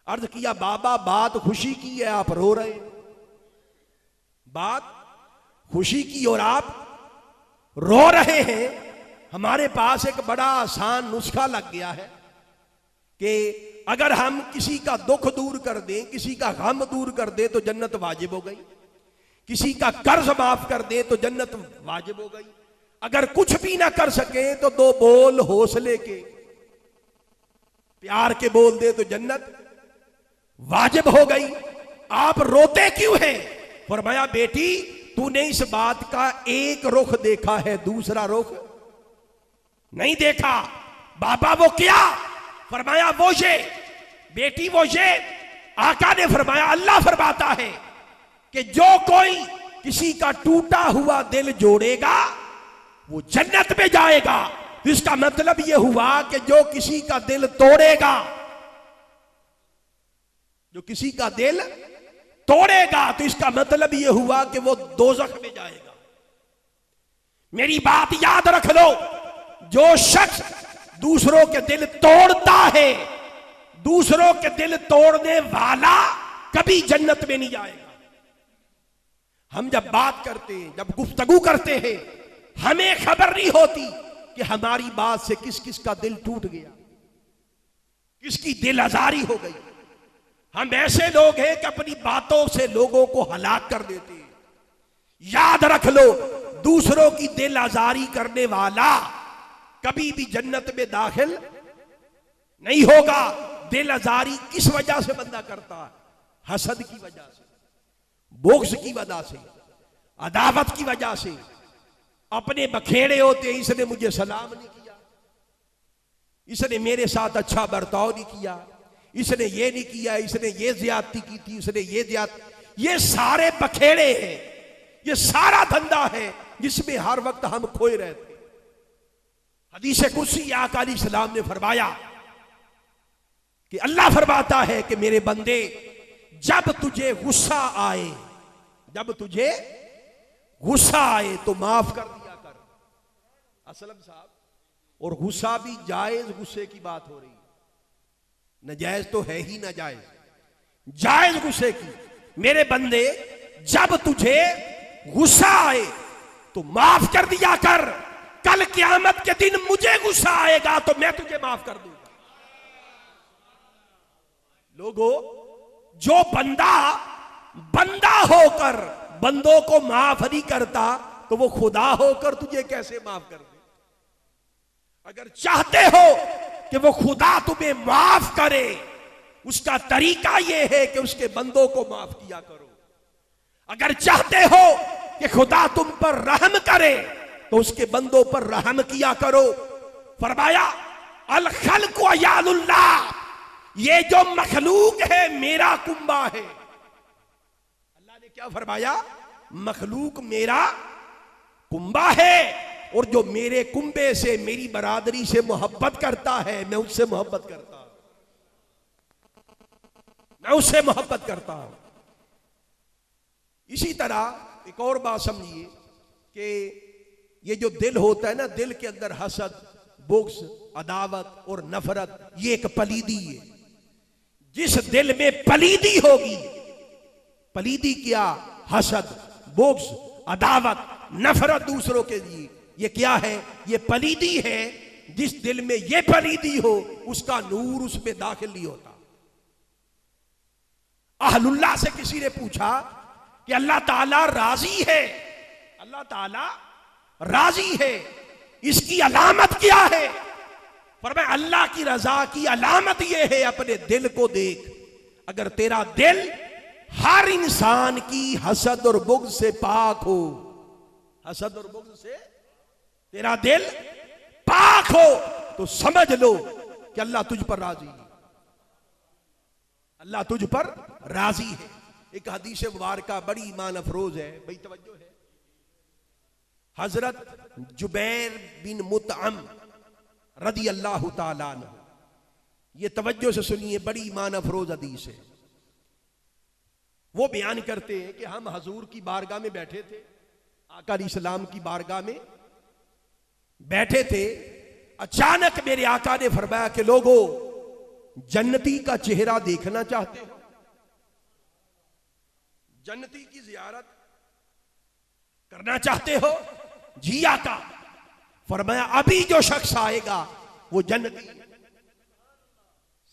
Speaker 2: अर्ज किया, बाबा बात खुशी की है, आप रो रहे हैं। बात खुशी की और आप रो रहे हैं। हमारे पास एक बड़ा आसान नुस्खा लग गया है कि अगर हम किसी का दुख दूर कर दें, किसी का गम दूर कर दें तो जन्नत वाजिब हो गई, किसी का कर्ज माफ कर दें तो जन्नत वाजिब हो गई, अगर कुछ भी ना कर सके तो दो बोल हौसले के, प्यार के बोल दे तो जन्नत वाजिब हो गई। आप रोते क्यों हैं? फरमाया, बेटी तूने इस बात का एक रुख देखा है, दूसरा रुख नहीं देखा। बाबा वो क्या? फरमाया वो ये। बेटी वो ये, आका ने फरमाया, अल्लाह फरमाता है कि जो कोई किसी का टूटा हुआ दिल जोड़ेगा वो जन्नत में जाएगा। तो इसका मतलब यह हुआ कि जो किसी का दिल तोड़ेगा, जो किसी का दिल तोड़ेगा, तो इसका मतलब यह हुआ कि वो दोज़ख में जाएगा। मेरी बात याद रख लो, जो शख्स दूसरों के दिल तोड़ता है, दूसरों के दिल तोड़ने वाला कभी जन्नत में नहीं जाएगा। हम जब बात करते हैं, जब गुफ्तगू करते हैं, हमें खबर नहीं होती कि हमारी बात से किस किस का दिल टूट गया, किसकी दिल आजारी हो गई। हम ऐसे लोग हैं कि अपनी बातों से लोगों को हलाक कर देते हैं। याद रख लो, दूसरों की दिल आजारी करने वाला कभी भी जन्नत में दाखिल नहीं होगा। दिल आजारी किस वजह से बंदा करता है? हसद की वजह से, बोक्स की वजह से, अदावत की वजह से। अपने बखेड़े होते, इसने मुझे सलाम नहीं किया, इसने मेरे साथ अच्छा बर्ताव नहीं किया, इसने ये नहीं किया, इसने ये ज्यादती की थी, इसने ये ये सारे बखेड़े हैं, ये सारा धंधा है जिसमें हर वक्त हम खोए रहते। हदीस कुर्सी आका अलैहिस्सलाम ने फरमाया कि अल्लाह फरमाता है कि मेरे बंदे, जब तुझे गुस्सा आए, जब तुझे गुस्सा आए तो माफ कर दिया कर। असलम साहब, और गुस्सा भी जायज गुस्से की बात हो रही है, नाजायज तो है ही नाजायज, जायज गुस्से की। मेरे बंदे, जब तुझे गुस्सा आए तो माफ कर दिया कर। कल क़यामत के दिन मुझे गुस्सा आएगा तो मैं तुझे माफ कर दूंगा। लोगों, जो बंदा बंदा होकर बंदों को माफ नहीं करता तो वो खुदा होकर तुझे कैसे माफ कर दे? अगर चाहते हो कि वो खुदा तुम्हें माफ करे, उसका तरीका यह है कि उसके बंदों को माफ किया करो। अगर चाहते हो कि खुदा तुम पर रहम करे तो उसके बंदों पर रहम किया करो। फरमाया, अल खल्क़ु अयालुल्लाह, ये जो मखलूक है मेरा कुंबा है। अल्लाह ने क्या फरमाया? मखलूक मेरा कुंबा है, और जो मेरे कुंबे से, मेरी बरादरी से मोहब्बत करता है, मैं उससे मोहब्बत करता हूं, मैं उससे मोहब्बत करता हूं। इसी तरह एक और बात समझिए कि ये जो दिल होता है ना, दिल के अंदर हसद, बुग़्ज़, अदावत और नफरत, ये एक पलीदी है। जिस दिल में पलीदी होगी, पलीदी क्या? हसद, बुग़्ज़, अदावत, नफरत दूसरों के लिए, ये क्या है? ये पलीदी है। जिस दिल में ये पलीदी हो, उसका नूर उसमें दाखिल नहीं होता। अहलुल्लाह से किसी ने पूछा कि अल्लाह ताला राजी है, अल्लाह ताला राजी है, इसकी अलामत क्या है? फरमाया, अल्लाह की रजा की अलामत यह है, अपने दिल को देख। अगर तेरा दिल हर इंसान की हसद और बुग़्ज़ से पाक हो, हसद और बुग़्ज़ से तेरा दिल हो तो समझ लो कि अल्लाह तुझ पर राजी है, अल्लाह तुझ पर राजी है। एक हदीस मुबारका बड़ी ईमान अफरोज है, भाई तवज्जो है। हजरत जुबैर बिन मुतअम रदी अल्लाह ताला अन्हु, ये तवज्जो से सुनिए, बड़ी ईमान अफरोज हदीस है। वो बयान करते हैं कि हम हजूर की बारगाह में बैठे थे, आका अलैहिस्सलाम की बारगाह में बैठे थे। अचानक मेरे आका ने फरमाया कि लोगों, जन्नती का चेहरा देखना चाहते हो? जन्नती की जियारत करना चाहते हो? जी आका। फरमाया अभी जो शख्स आएगा वो जन्नती है।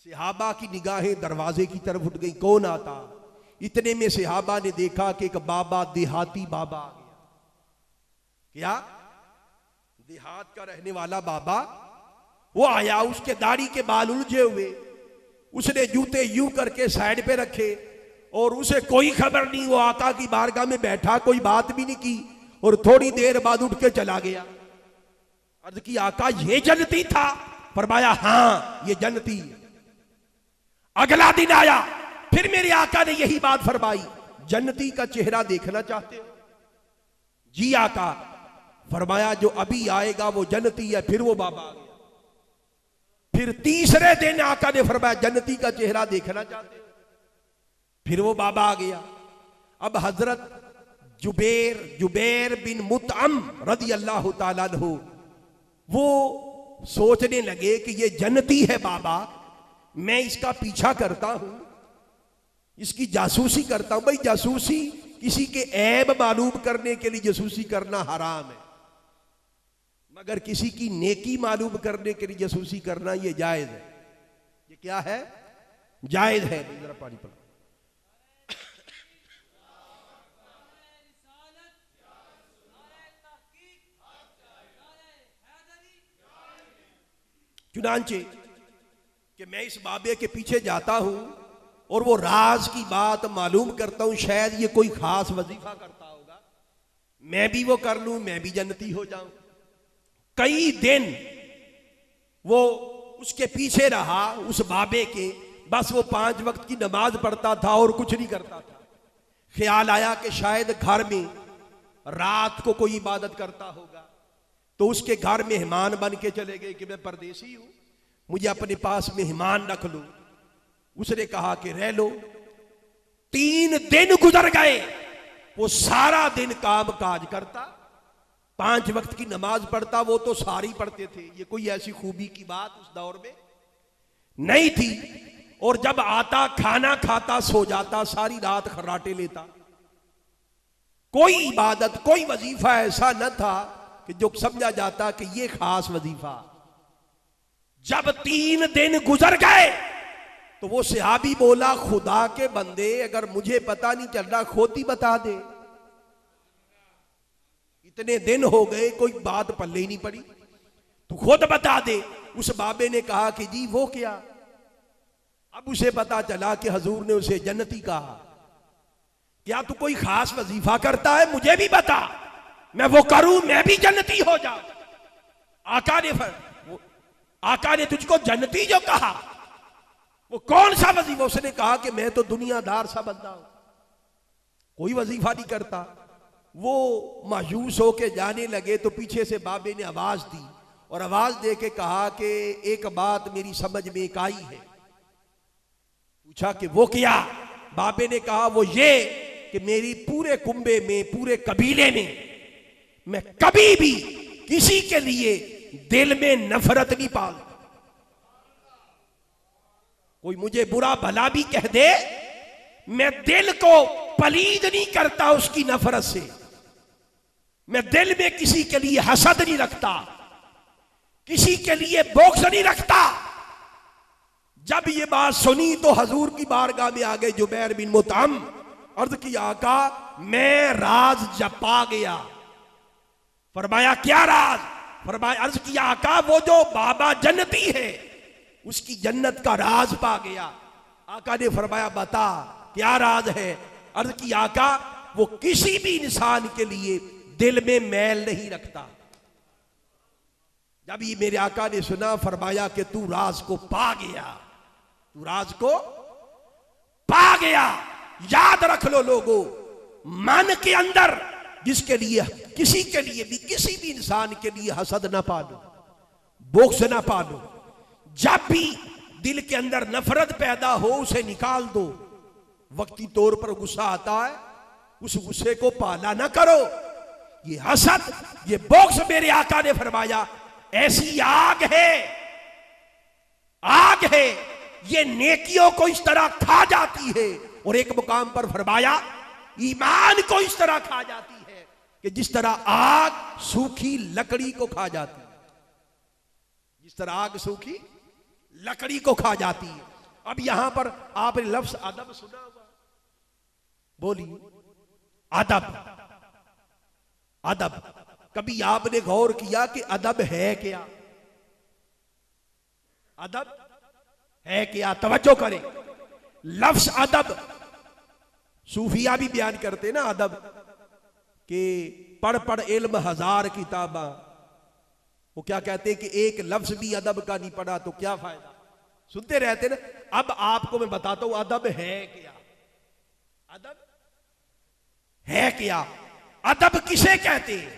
Speaker 2: सहाबा की निगाहें दरवाजे की तरफ उठ गई, कौन आता? इतने में सहाबा ने देखा कि एक बाबा, देहाती बाबा आ गया। क्या? देहात का रहने वाला बाबा वो आया, उसके दाढ़ी के बाल उलझे हुए, उसने जूते यूं करके साइड पे रखे और उसे कोई खबर नहीं। वो आका की बारगाह में बैठा, कोई बात भी नहीं की और थोड़ी देर बाद उठ के चला गया। अर्ज की आका ये जन्नती था? फरमाया हां ये जन्नती। अगला दिन आया, फिर मेरे आका ने यही बात फरमाई, जन्नती का चेहरा देखना चाहते हो? जी आका। फरमाया जो अभी आएगा वो जन्नती है। फिर वो बाबा आ गया। फिर तीसरे दिन आका ने फरमाया जन्नती का चेहरा देखना चाहते हो? फिर वो बाबा आ गया। अब हजरत जुबैर बिन मुतअम रदी अल्लाह ताला अन्हु वो सोचने लगे कि ये जन्नती है बाबा, मैं इसका पीछा करता हूं, इसकी जासूसी करता हूं। भाई जासूसी, किसी के ऐब मालूम करने के लिए जासूसी करना हराम है, मगर किसी की नेकी मालूम करने के लिए जासूसी करना ये जायज है। ये क्या है? जायज है। जरा पानी पढ़ो। चुनांचे कि मैं इस बाबे के पीछे जाता हूं और वो राज की बात मालूम करता हूं, शायद ये कोई खास वजीफा करता होगा, मैं भी वो कर लूं, मैं भी जन्नती हो जाऊं। कई दिन वो उसके पीछे रहा, उस बाबे के। बस वो 5 वक्त की नमाज पढ़ता था और कुछ नहीं करता था। ख्याल आया कि शायद घर में रात को कोई इबादत करता होगा, तो उसके घर मेहमान बन के चले गए कि मैं परदेसी हूं, मुझे अपने पास मेहमान रख लो। उसने कहा कि रह लो। 3 दिन गुजर गए, वो सारा दिन काम काज करता, 5 वक्त की नमाज पढ़ता। वो तो सारी पढ़ते थे, ये कोई ऐसी खूबी की बात उस दौर में नहीं थी। और जब आता खाना खाता, सो जाता, सारी रात खर्राटे लेता। कोई इबादत, कोई वजीफा ऐसा न था कि जो समझा जाता कि ये खास वजीफा। जब 3 दिन गुजर गए तो वो सहाबी बोला, खुदा के बंदे, अगर मुझे पता नहीं चल रहा खुद ही बता दे। इतने दिन हो गए, कोई बात पल्ले ही नहीं पड़ी, तू खुद बता दे। उस बाबे ने कहा कि जी वो क्या? अब उसे पता चला कि हजूर ने उसे जन्नती कहा। क्या तू कोई खास वजीफा करता है? मुझे भी बता, मैं वो करूं, मैं भी जन्नती हो जाऊं। आका ने तुझको जन्नती जो कहा, वो कौन सा वजीफा? उसने कहा कि मैं तो दुनियादार सा बंदा हूं, कोई वजीफा नहीं करता। वो मायूस होके जाने लगे तो पीछे से बाबे ने आवाज दी और आवाज दे के कहा कि एक बात मेरी समझ में एक आई है। पूछा कि वो क्या? बाबे ने कहा वो ये कि मेरी पूरे कुंबे में, पूरे कबीले में मैं कभी भी किसी के लिए दिल में नफरत नहीं पालता। कोई मुझे बुरा भला भी कह दे, मैं दिल को पलीद नहीं करता उसकी नफरत से। मैं दिल में किसी के लिए हसद नहीं रखता, किसी के लिए बोक्स नहीं रखता। जब ये बात सुनी तो हजूर की बारगाह में आ गए जुबैर बिन मुतअम। अर्ज की आका, मैं राज जपा गया। फरमाया क्या राज? फरमाया, अर्ज किया आका, वो जो बाबा जन्नती है उसकी जन्नत का राज पा गया। आका ने फरमाया बता क्या राज है? अर्ज की आका, वो किसी भी इंसान के लिए दिल में मैल नहीं रखता। जब ये मेरे आका ने सुना, फरमाया कि तू राज को पा गया, तू राज को पा गया। याद रख लो लोगों, मन के अंदर जिसके लिए, किसी के लिए भी, किसी भी इंसान के लिए हसद ना पालो, बोक्स ना पालो। जब भी दिल के अंदर नफरत पैदा हो उसे निकाल दो। वक्ती तौर पर गुस्सा आता है, उस गुस्से को पाला ना करो। ये हसद, ये बोक्स, मेरे आका ने फरमाया ऐसी आग है, आग है, ये नेकियों को इस तरह खा जाती है। और एक मुकाम पर फरमाया ईमान को इस तरह खा जाती है कि जिस तरह आग सूखी लकड़ी को खा जाती है, जिस तरह आग सूखी लकड़ी को खा जाती है। अब यहां पर आपने लफ्ज अदब सुना हुआ, बोलिए अदब, अदब। कभी आपने गौर किया कि अदब है क्या? अदब है क्या? तवज्जो करें, लफ्ज अदब सूफिया भी बयान करते ना अदब कि पढ़ पढ़ इल्म हजार किताबा। वो क्या कहते हैं कि एक लफ्ज भी अदब का नहीं पढ़ा तो क्या फायदा, सुनते रहते ना। अब आपको मैं बताता हूं अदब है क्या, अदब है क्या, अदब किसे कहते हैं?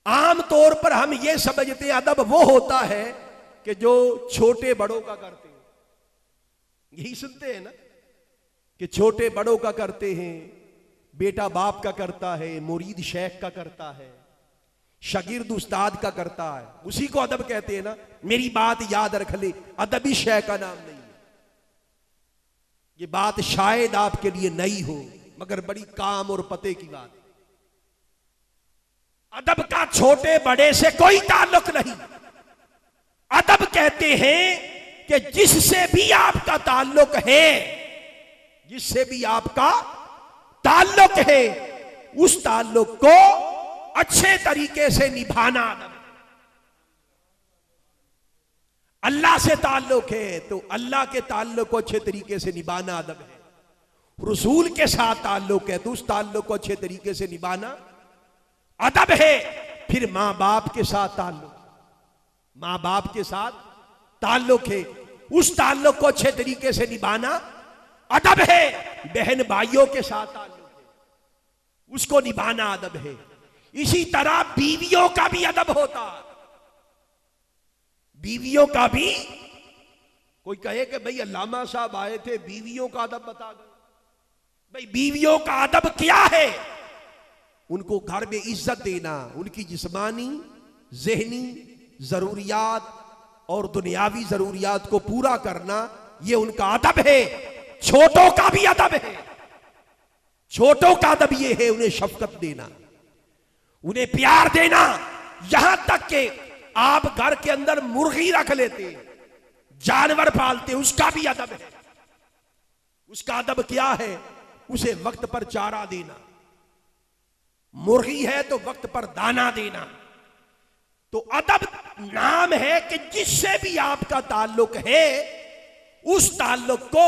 Speaker 2: आम तौर पर हम ये समझते हैं अदब वो होता है कि जो छोटे बड़ों का करते हैं, यही सुनते हैं ना कि छोटे बड़ों का करते हैं, बेटा बाप का करता है, मुरीद शेख का करता है, शागिर्द उस्ताद का करता है, उसी को अदब कहते हैं ना। मेरी बात याद रख ले, अदबी शेख का नाम नहीं है। ये बात शायद आपके लिए नई हो मगर बड़ी काम और पते की बात है। अदब का छोटे बड़े से कोई ताल्लुक नहीं। अदब कहते हैं कि जिससे भी आपका ताल्लुक है, जिससे भी आपका ताल्लुक है, उस ताल्लुक को अच्छे तरीके से निभाना अदब। अल्लाह से ताल्लुक है तो अल्लाह के ताल्लुक को अच्छे तरीके से निभाना अदब है। रसूल के साथ ताल्लुक है तो उस ताल्लुक को अच्छे तरीके से निभाना अदब है। फिर मां बाप के साथ ताल्लुक, मां बाप के साथ ताल्लुक है, उस ताल्लुक को अच्छे तरीके से निभाना अदब है। बहन भाइयों के साथ ताल्लुक है, उसको निभाना अदब है। इसी तरह बीवियों का भी अदब होता है। बीवियों का भी, कोई कहे कि भाई अल्लामा साहब आए थे बीवियों का अदब बता दो। भाई बीवियों का अदब क्या है? उनको घर में इज्जत देना, उनकी जिस्मानी, ज़हनी जरूरियात और दुनियावी जरूरियात को पूरा करना, यह उनका अदब है। छोटों का भी अदब है। छोटों का अदब यह है उन्हें शफकत देना, उन्हें प्यार देना। यहां तक कि आप घर के अंदर मुर्गी रख लेते, जानवर पालते, उसका भी अदब है। उसका अदब क्या है? उसे वक्त पर चारा देना। मुर्गी है तो वक्त पर दाना देना। तो अदब नाम है कि जिससे भी आपका ताल्लुक है उस ताल्लुक को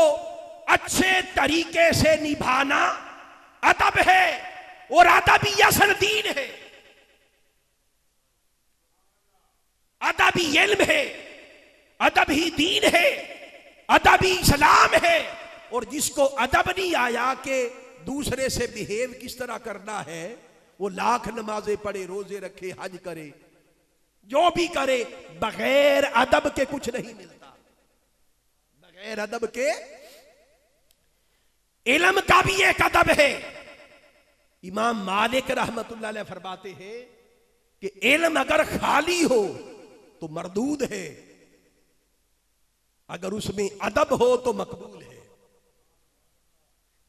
Speaker 2: अच्छे तरीके से निभाना अदब है। और अदब ही असल दीन है, अदब ही इल्म है, अदब ही दीन है, अदब ही इस्लाम है। और जिसको अदब नहीं आया कि दूसरे से बिहेव किस तरह करना है, वो लाख नमाजें पढ़े, रोजे रखे, हज करे, जो भी करे, बगैर अदब के कुछ नहीं मिलता। बगैर अदब के इल्म का भी एक अदब है। इमाम मालिक रहमतुल्लाह अलैह फरमाते हैं कि इल्म अगर खाली हो तो मरदूद है, अगर उसमें अदब हो तो मकबूल है।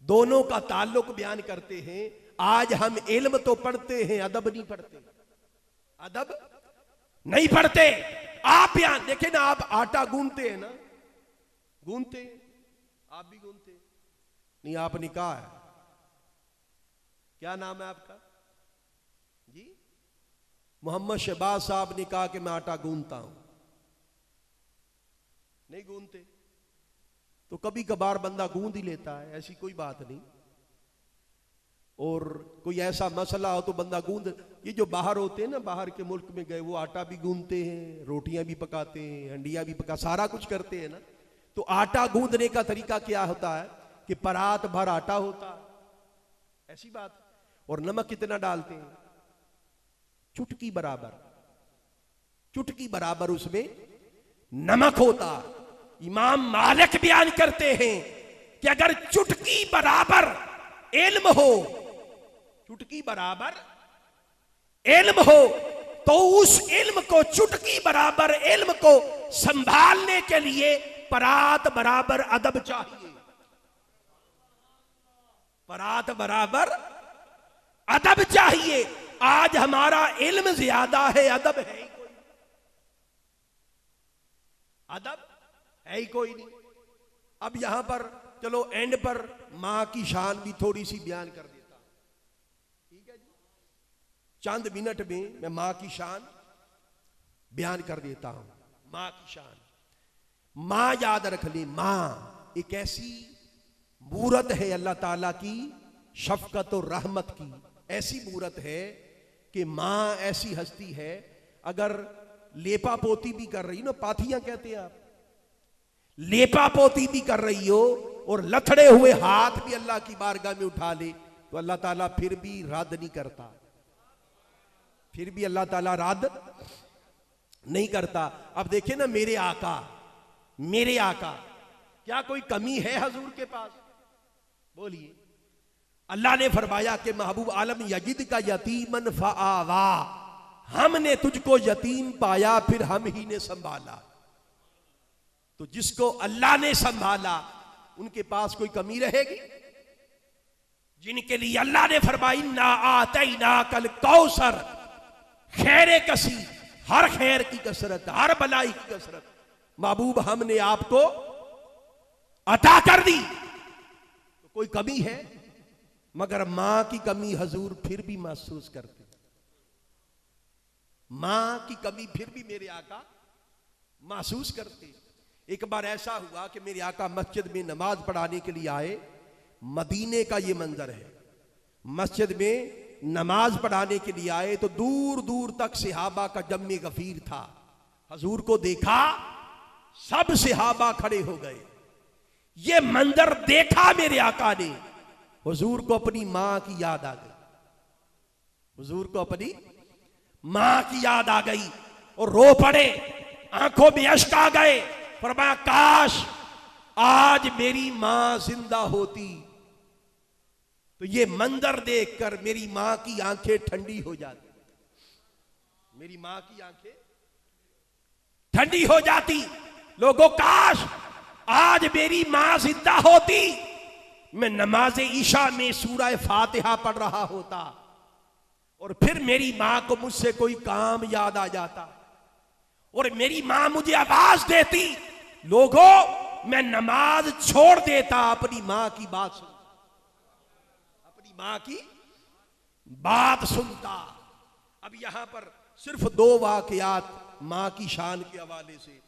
Speaker 2: दोनों का ताल्लुक बयान करते हैं। आज हम इल्म तो पढ़ते हैं, अदब नहीं पढ़ते, अदब नहीं पढ़ते। आप यहां देखें ना, आप आटा गूंथते हैं ना, गूंथते, आप भी गूंथते नहीं? आपने कहा है, क्या नाम है आपका जी? मोहम्मद शहबाज साहब ने कहा कि मैं आटा गूंथता हूं। नहीं गूंथते तो कभी कभार बंदा गूंथ ही लेता है, ऐसी कोई बात नहीं।
Speaker 1: और कोई ऐसा मसला हो तो बंदा गूंद, ये जो बाहर होते हैं ना, बाहर के मुल्क में गए, वो आटा भी गूंदते हैं, रोटियां भी पकाते हैं, हंडिया भी पका, सारा कुछ करते हैं ना। तो आटा गूंदने का तरीका क्या होता है कि परात भर आटा होता है, ऐसी बात। और नमक कितना डालते हैं? चुटकी बराबर, चुटकी बराबर उसमें नमक होता। इमाम मालिक बयान करते हैं कि अगर चुटकी बराबर इल्म हो, चुटकी बराबर इल्म हो, तो उस इल्म को, चुटकी बराबर इल्म को संभालने के लिए परात बराबर अदब चाहिए। परात बराबर अदब चाहिए। आज हमारा इल्म ज्यादा है, अदब है ही कोई, अदब है ही कोई नहीं। अब यहां पर चलो एंड पर मां की शान भी थोड़ी सी बयान कर देता हूं, ठीक है जी। चंद मिनट में मैं मां की शान बयान कर देता हूं। मां की शान, मां याद रख ले, मां एक ऐसी मूरत है अल्लाह ताला की शफकत और रहमत की, ऐसी मूरत है कि मां ऐसी हस्ती है, अगर लेपा पोती भी कर रही ना, पाथियां कहते हैं आप, लेपा पोती भी कर रही हो और लथड़े हुए हाथ भी अल्लाह की बारगाह में उठा ले, तो अल्लाह ताला फिर भी रद्द नहीं करता, फिर भी अल्लाह ताला रद्द नहीं करता। अब देखिए ना, मेरे आका, मेरे आका, क्या कोई कमी है हजूर के पास? बोलिए। अल्लाह ने फरमाया कि महबूब आलम यजिद का यतीमन फआवा, हमने तुझको यतीम पाया फिर हम ही ने संभाला। तो जिसको अल्लाह ने संभाला उनके पास कोई कमी रहेगी? जिनके लिए अल्लाह ने फरमाई ना आते ना कल कौसर, खैर कसी, हर खैर की कसरत, हर भलाई की कसरत महबूब हमने आपको अता कर दी, तो कोई कमी है? मगर मां की कमी हजूर फिर भी महसूस करते, मां की कमी फिर भी मेरे आका महसूस करते। एक बार ऐसा हुआ कि मेरे आका मस्जिद में नमाज पढ़ाने के लिए आए, मदीने का ये मंजर है, मस्जिद में नमाज पढ़ाने के लिए आए तो दूर दूर तक सहाबा का जम्मे गफीर था। हजूर को देखा, सब सहाबा खड़े हो गए। ये मंजर देखा मेरे आका ने, हुजूर को अपनी मां की याद आ गई, हुजूर को अपनी मां की याद आ गई और रो पड़े, आंखों में अश्क आ गए। फरमाया काश आज मेरी मां जिंदा होती तो ये मंजर देखकर मेरी मां की आंखें ठंडी हो जाती, मेरी मां की आंखें ठंडी हो जाती। लोगों काश आज मेरी मां जिंदा होती, मैं नमाज ईशा में सूरह फातिहा पढ़ रहा होता और फिर मेरी मां को मुझसे कोई काम याद आ जाता और मेरी मां मुझे आवाज देती, लोगों मैं नमाज छोड़ देता, अपनी मां की बात सुनता, अपनी मां की बात सुनता। अब यहां पर सिर्फ 2 वाकयात मां की शान के हवाले से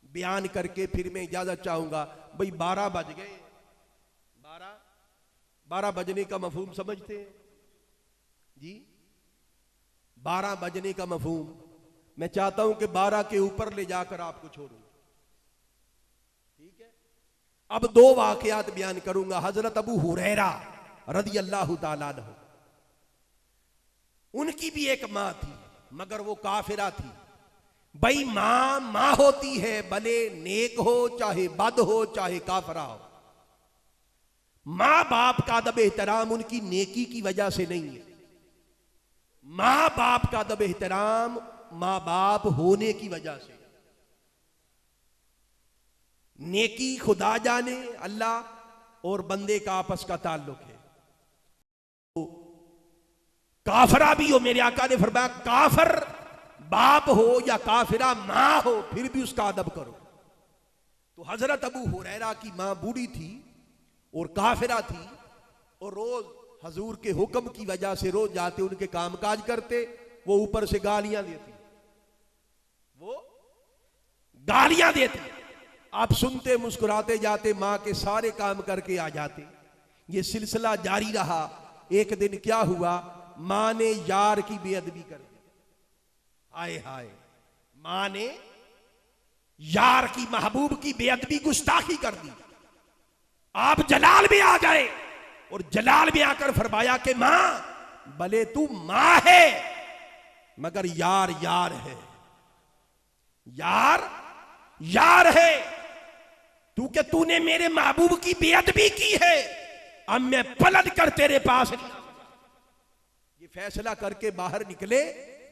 Speaker 1: बयान करके फिर मैं इजाजत चाहूंगा। भाई 12 बज गए, 12 बजने का मफहूम समझते हैं जी? 12 बजने का मफहूम मैं चाहता हूं कि 12 के ऊपर ले जाकर आपको छोड़ूं, ठीक है? अब 2 वाकयात बयान करूंगा। हजरत अबू हुरैरा रज़ी अल्लाह ताला अन्हु, उनकी भी एक मां थी मगर वो काफिरा थी। भाई मां होती है, भले नेक हो चाहे बद हो चाहे काफिरा हो। मां बाप का अदब एहतराम उनकी नेकी की वजह से नहीं है, मां बाप का अदब एहतराम मां बाप होने की वजह से। नेकी खुदा जाने, अल्लाह और बंदे का आपस का ताल्लुक है। तो काफिरा भी हो, मेरे आका ने फरमाया काफिर बाप हो या काफिरा मां हो फिर भी उसका अदब करो। तो हजरत अबू हुरैरा की मां बूढ़ी थी और काफिरा थी और रोज हजूर के हुक्म की वजह से रोज जाते, उनके कामकाज करते, वो ऊपर से गालियां देती, वो गालियां देती। आप सुनते मुस्कुराते जाते, मां के सारे काम करके आ जाते। ये सिलसिला जारी रहा
Speaker 2: एक दिन क्या हुआ, मां ने यार की बेअदबी कर दी। हाय हाय, मां ने यार की, महबूब की बेअदबी, गुस्ताखी कर दी। आप जलाल में आ गए और जलाल में आकर फरमाया कि मां, भले तू मां है मगर यार यार है, यार यार है तू, कि तूने मेरे महबूब की बेअदबी की है, अब मैं पलट कर तेरे पास नहीं आऊंगा। ये फैसला करके बाहर निकले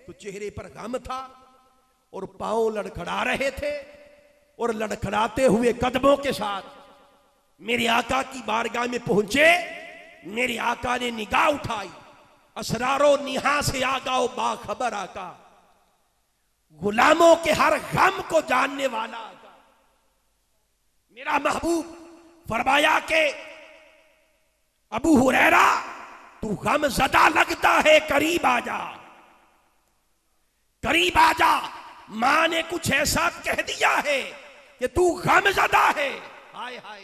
Speaker 2: तो चेहरे पर गम था और पांव लड़खड़ा रहे थे, और लड़खड़ाते हुए कदमों के साथ मेरे आका की बारगाह में पहुंचे। मेरे आका ने निगाह उठाई, असरारो निहा से आगाओ बाखबर आका, गुलामों के हर गम को जानने वाला आका, मेरा महबूब। फरमाया के अबू हुरैरा, तू गम ज़दा लगता है, करीब आ जा, करीब आ जा। मां ने कुछ ऐसा कह दिया है कि तू गम ज़दा है। हाय हाय,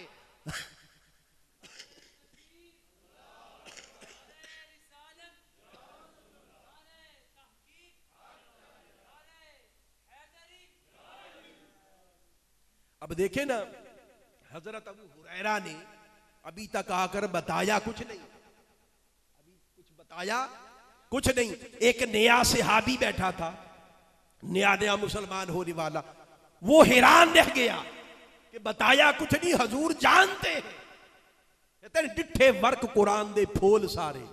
Speaker 2: अब देखे ना, हजरत अबू हुरैरा ने अभी तक आकर बताया कुछ नहीं, अभी कुछ बताया कुछ नहीं। एक नया सहाबी बैठा था, नया नया मुसलमान होने वाला, वो हैरान रह गया कि बताया कुछ नहीं, हजूर जानते हैं। कहते हैं डिठे वर्क कुरान दे फूल सारे,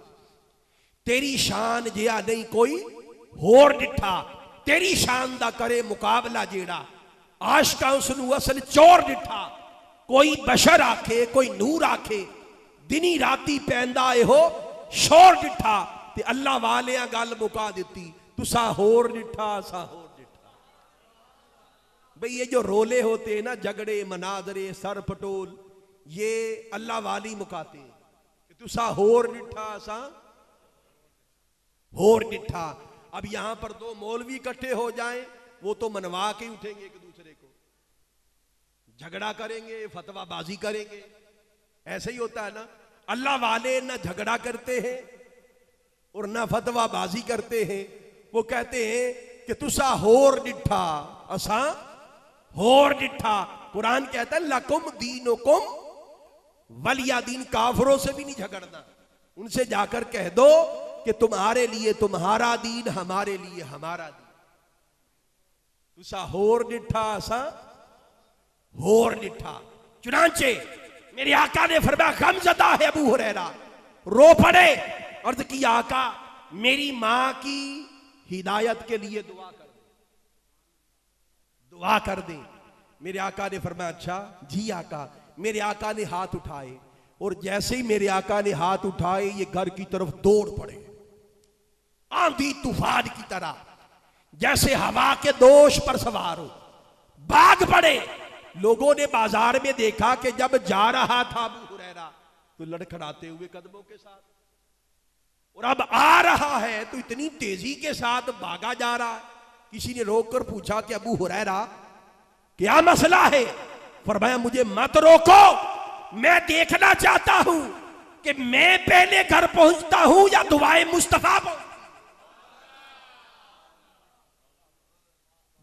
Speaker 2: तेरी शान जिया नहीं कोई होर डिठा, तेरी शान दा करे मुकाबला जेड़ा, आशका उसनू असल चोर डिठा। कोई बशर आखे, कोई नूर आखे, दिनी राती पैंदा हो शोर डिठा, ते अल्लाह वाले गल मुका दी, तुसा होर डिठा, सा होर डिठा। भाई ये जो रोले होते हैं ना, झगड़े मनाजरे सर पटोल, ये अल्लाह वाली मुकाते हैं, तुसा होर डिठा, सा होर डिठा। अब यहां पर दो मौलवी इकट्ठे हो जाएं, वो तो मनवा के उठेंगे एक दूसरे को, झगड़ा करेंगे, फतवाबाजी करेंगे। ऐसे ही होता है ना, अल्लाह वाले ना झगड़ा करते हैं और ना फतवाबाजी करते हैं। वो कहते हैं कि तुसा होर डिठा, असा होर डिठा। कुरान कहता है लकुम दीनुकुम वलिया दीन, काफरों से भी नहीं झगड़ना, उनसे जाकर कह दो कि तुम्हारे लिए तुम्हारा दीन, हमारे लिए हमारा दीन। तुसा होर डिठा, असा होर डिठा। चुनांचे मेरे आका ने फरमाया गमज़दा है अबू हुरैरा, रो पड़े, अर्ज की आका मेरी मां की हिदायत के लिए दुआ कर दे, दुआ कर दे। मेरे आका ने फरमाया अच्छा जी आका। मेरे आका ने हाथ उठाए, और जैसे ही मेरे आका ने हाथ उठाए, ये घर की तरफ दौड़ पड़े, आंधी तूफान की तरह, जैसे हवा के दोष पर सवार हो, भाग पड़े। लोगों ने बाजार में देखा कि जब जा रहा था अबू हुरैरा तो लड़खड़ाते हुए कदमों के साथ, और अब आ रहा है तो इतनी तेजी के साथ भागा जा रहा है। किसी ने रोककर पूछा कि अबू हुरैरा क्या मसला है? फरमाया मुझे मत रोको, मैं देखना चाहता हूं कि मैं पहले घर पहुंचता हूं या दुआए मुस्तफा पहुंचती।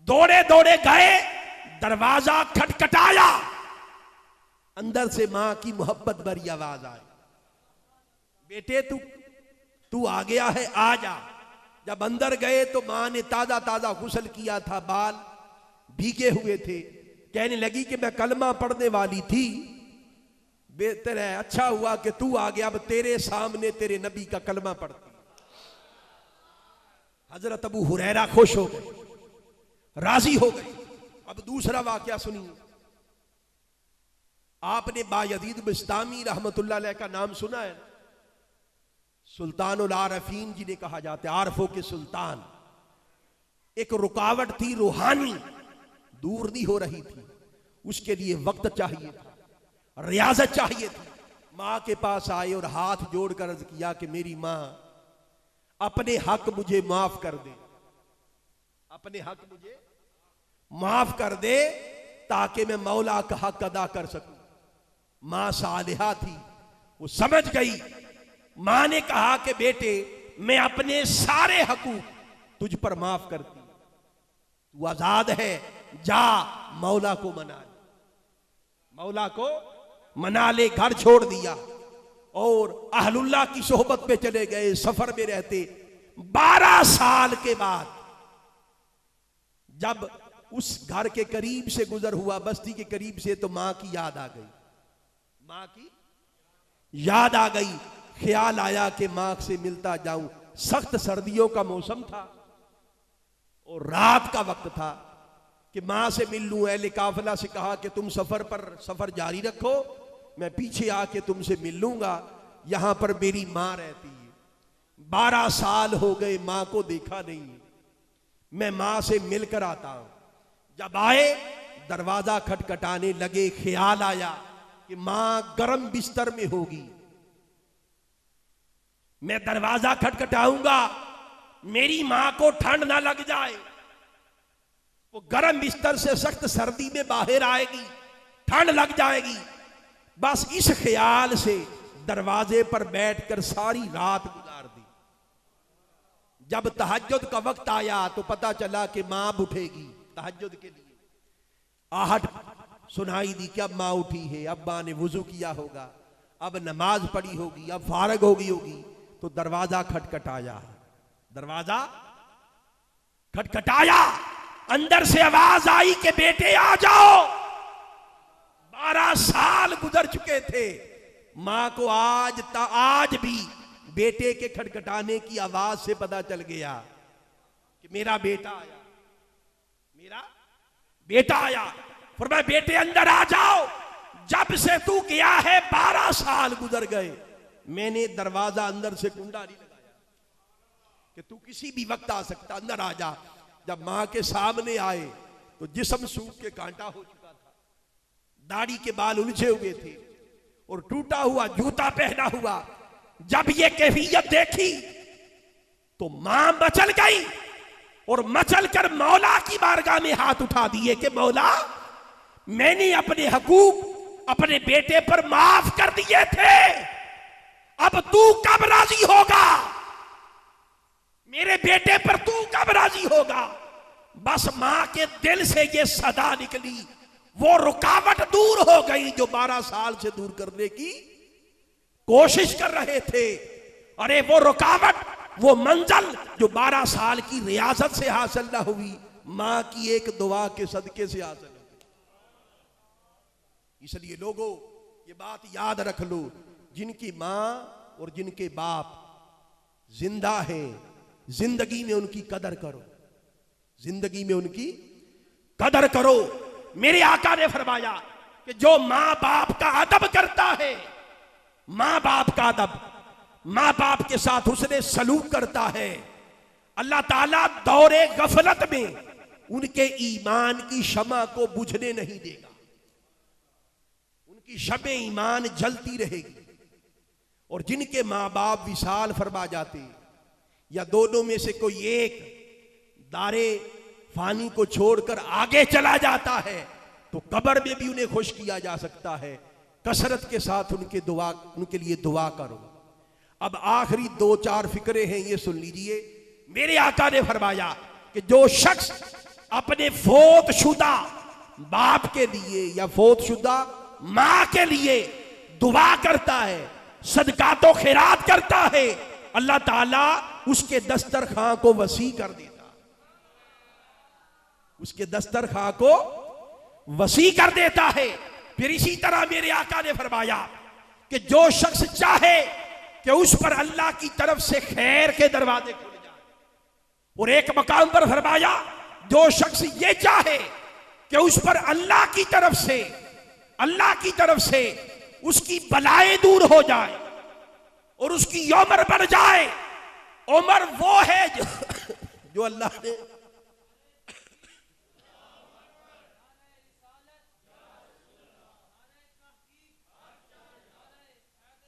Speaker 2: दौड़े दौड़े गए, दरवाजा खटखटाया, अंदर से मां की मोहब्बत भरी आवाज आई, बेटे तू आ गया है, आ जा। जब अंदर गए तो मां ने ताजा ताजा गुस्ल किया था, बाल भीगे हुए थे। कहने लगी कि मैं कलमा पढ़ने वाली थी, बेहतर है, अच्छा हुआ कि तू आ गया, अब तेरे सामने तेरे नबी का कलमा पढ़ती। हजरत अबू हुरैरा खुश हो गए, राजी हो गए। अब दूसरा वाकया सुनिए। आपने बायजीद बिस्तामी रहमतुल्लाह अलैह का नाम सुना है? सुल्तानुल आरफीन जिन्हें कहा जाता है, आरफों के सुल्तान। एक रुकावट थी रूहानी, दूर नहीं हो रही थी, उसके लिए वक्त चाहिए था, रियाजत चाहिए थी। मां के पास आए और हाथ जोड़कर अर्ज किया कि मेरी मां अपने हक मुझे माफ कर दे, अपने हक मुझे माफ कर दे ताकि मैं मौला का हक अदा कर सकूं। मां सालिहा थी, वो समझ गई मां ने कहा कि बेटे मैं अपने सारे हकूक तुझ पर माफ करती, तू आजाद है, जा मौला को मना ले, मौला को मना ले। घर छोड़ दिया और अहलुल्लाह की सोहबत पे चले गए, सफर में रहते। 12 साल के बाद जब उस घर के करीब से गुजर हुआ, बस्ती के करीब से, तो मां की याद आ गई, मां की याद आ गई। ख्याल आया कि मां से मिलता जाऊं। सख्त सर्दियों का मौसम था और रात का वक्त था कि मां से मिल लूं। अहले काफिला से कहा कि तुम सफर जारी रखो, मैं पीछे आके तुमसे मिल लूंगा, यहां पर मेरी मां रहती है। 12 साल हो गए मां को देखा नहीं, मैं मां से मिलकर आता हूं। जब आए दरवाजा खटखटाने लगे, ख्याल आया कि मां गर्म बिस्तर में होगी, मैं दरवाजा खटखटाऊंगा, मेरी मां को ठंड ना लग जाए, वो गर्म बिस्तर से सख्त सर्दी में बाहर आएगी, ठंड लग जाएगी। बस इस ख्याल से दरवाजे पर बैठकर सारी रात गुजार दी। जब तहज्जुद का वक्त आया तो पता चला कि मां उठेगी तहज्जुद के लिए। आहट सुनाई दी कि अब मां उठी है, अब मां ने वुजू किया होगा, अब नमाज पढ़ी होगी, अब फारग हो गई होगी। तो दरवाजा खटखटाया, दरवाजा खटखटाया, अंदर से आवाज आई कि बेटे आ जाओ। 12 साल गुजर चुके थे, मां को आज भी बेटे के खटखटाने की आवाज से पता चल गया कि मेरा बेटा आया, मेरा बेटा आया। फरमाया बेटे अंदर आ जाओ, जब से तू गया है 12 साल गुजर गए, मैंने दरवाजा अंदर से कुंडा नहीं लगाया कि तू किसी भी वक्त आ सकता, अंदर आ जा। जब मां के सामने आए तो जिस्म सूख के कांटा हो चुका था, दाढ़ी के बाल उलझे हुए थे और टूटा हुआ जूता पहना हुआ। जब ये कैफियत देखी तो मां मचल गई और मचल कर मौला की बारगाह में हाथ उठा दिए कि मौला, मैंने अपने हकूक अपने बेटे पर माफ कर दिए थे, अब तू कब राजी होगा, मेरे बेटे पर तू कब राजी होगा। बस मां के दिल से ये सदा निकली, वो रुकावट दूर हो गई जो 12 साल से दूर करने की कोशिश कर रहे थे। अरे वो रुकावट, वो मंजिल जो 12 साल की रियासत से हासिल ना हुई, मां की एक दुआ के सदके से हासिल हो गई। इसलिए लोगों ये बात याद रख लो, जिनकी मां और जिनके बाप जिंदा हैं, जिंदगी में उनकी कदर करो, जिंदगी में उनकी कदर करो। मेरे आका ने फरमाया कि जो मां बाप का अदब करता है, मां बाप का अदब, मां बाप के साथ उसने सलूक करता है, अल्लाह ताला दौरे गफलत में उनके ईमान की शमा को बुझने नहीं देगा, उनकी शमे ईमान जलती रहेगी। और जिनके मां बाप विसाल फरमा जाते या दोनों में से कोई एक दारे फानी को छोड़कर आगे चला जाता है तो कब्र में भी उन्हें खुश किया जा सकता है। कसरत के साथ उनके लिए दुआ करो। अब आखिरी 2-4 फिक्रे हैं, ये सुन लीजिए। मेरे आका ने फरमाया कि जो शख्स अपने फोतशुदा बाप के लिए या फोतशुदा मां के लिए दुआ करता है, सदका तो खैरात करता है, अल्लाह ताला उसके दस्तरखां को वसी कर देता, उसके दस्तरखां को वसी कर देता है। फिर इसी तरह मेरे आका ने फरमाया कि जो शख्स चाहे कि उस पर अल्लाह की तरफ से खैर के दरवाजे खुल जाए, और एक मकाम पर फरमाया जो शख्स ये चाहे कि उस पर अल्लाह की तरफ से उसकी बलाएं दूर हो जाए और उसकी उम्र बढ़ जाए। उम्र वो है जो अल्लाह ने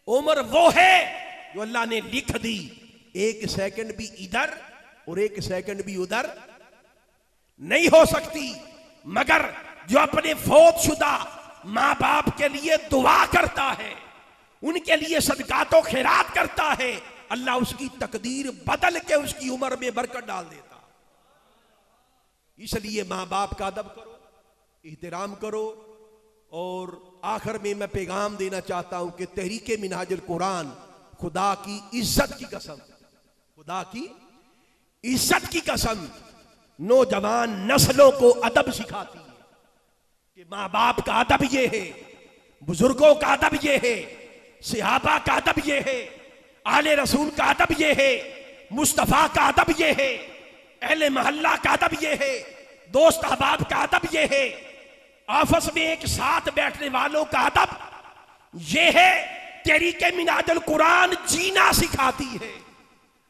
Speaker 2: उम्र वो है जो अल्लाह ने लिख दी। 1 सेकंड भी इधर और 1 सेकंड भी उधर नहीं हो सकती, मगर जो अपने फौतशुदा मां बाप के लिए दुआ करता है, उनके लिए सदकात व खैरात करता है, अल्लाह उसकी तकदीर बदल के उसकी उम्र में बरकत डाल देता। इसलिए माँ बाप का अदब करो, एहतराम करो। और आखिर में मैं पैगाम देना चाहता हूं कि तहरीके मिनहाजुल कुरान खुदा की इज्जत की कसम, खुदा की इज्जत की कसम नौजवान नस्लों को अदब सिखाती है कि माँ बाप का अदब ये है, बुजुर्गों का अदब ये है, सहाबा का अदब ये है, आले रसूल का अदब ये है, मुस्तफा का अदब ये है, अहले मोहल्ला का अदब ये है, दोस्त अहबाब का अदब ये है, आपस में एक साथ बैठने वालों का अदब ये है। तहरीके मिनहाजुल कुरान जीना सिखाती है।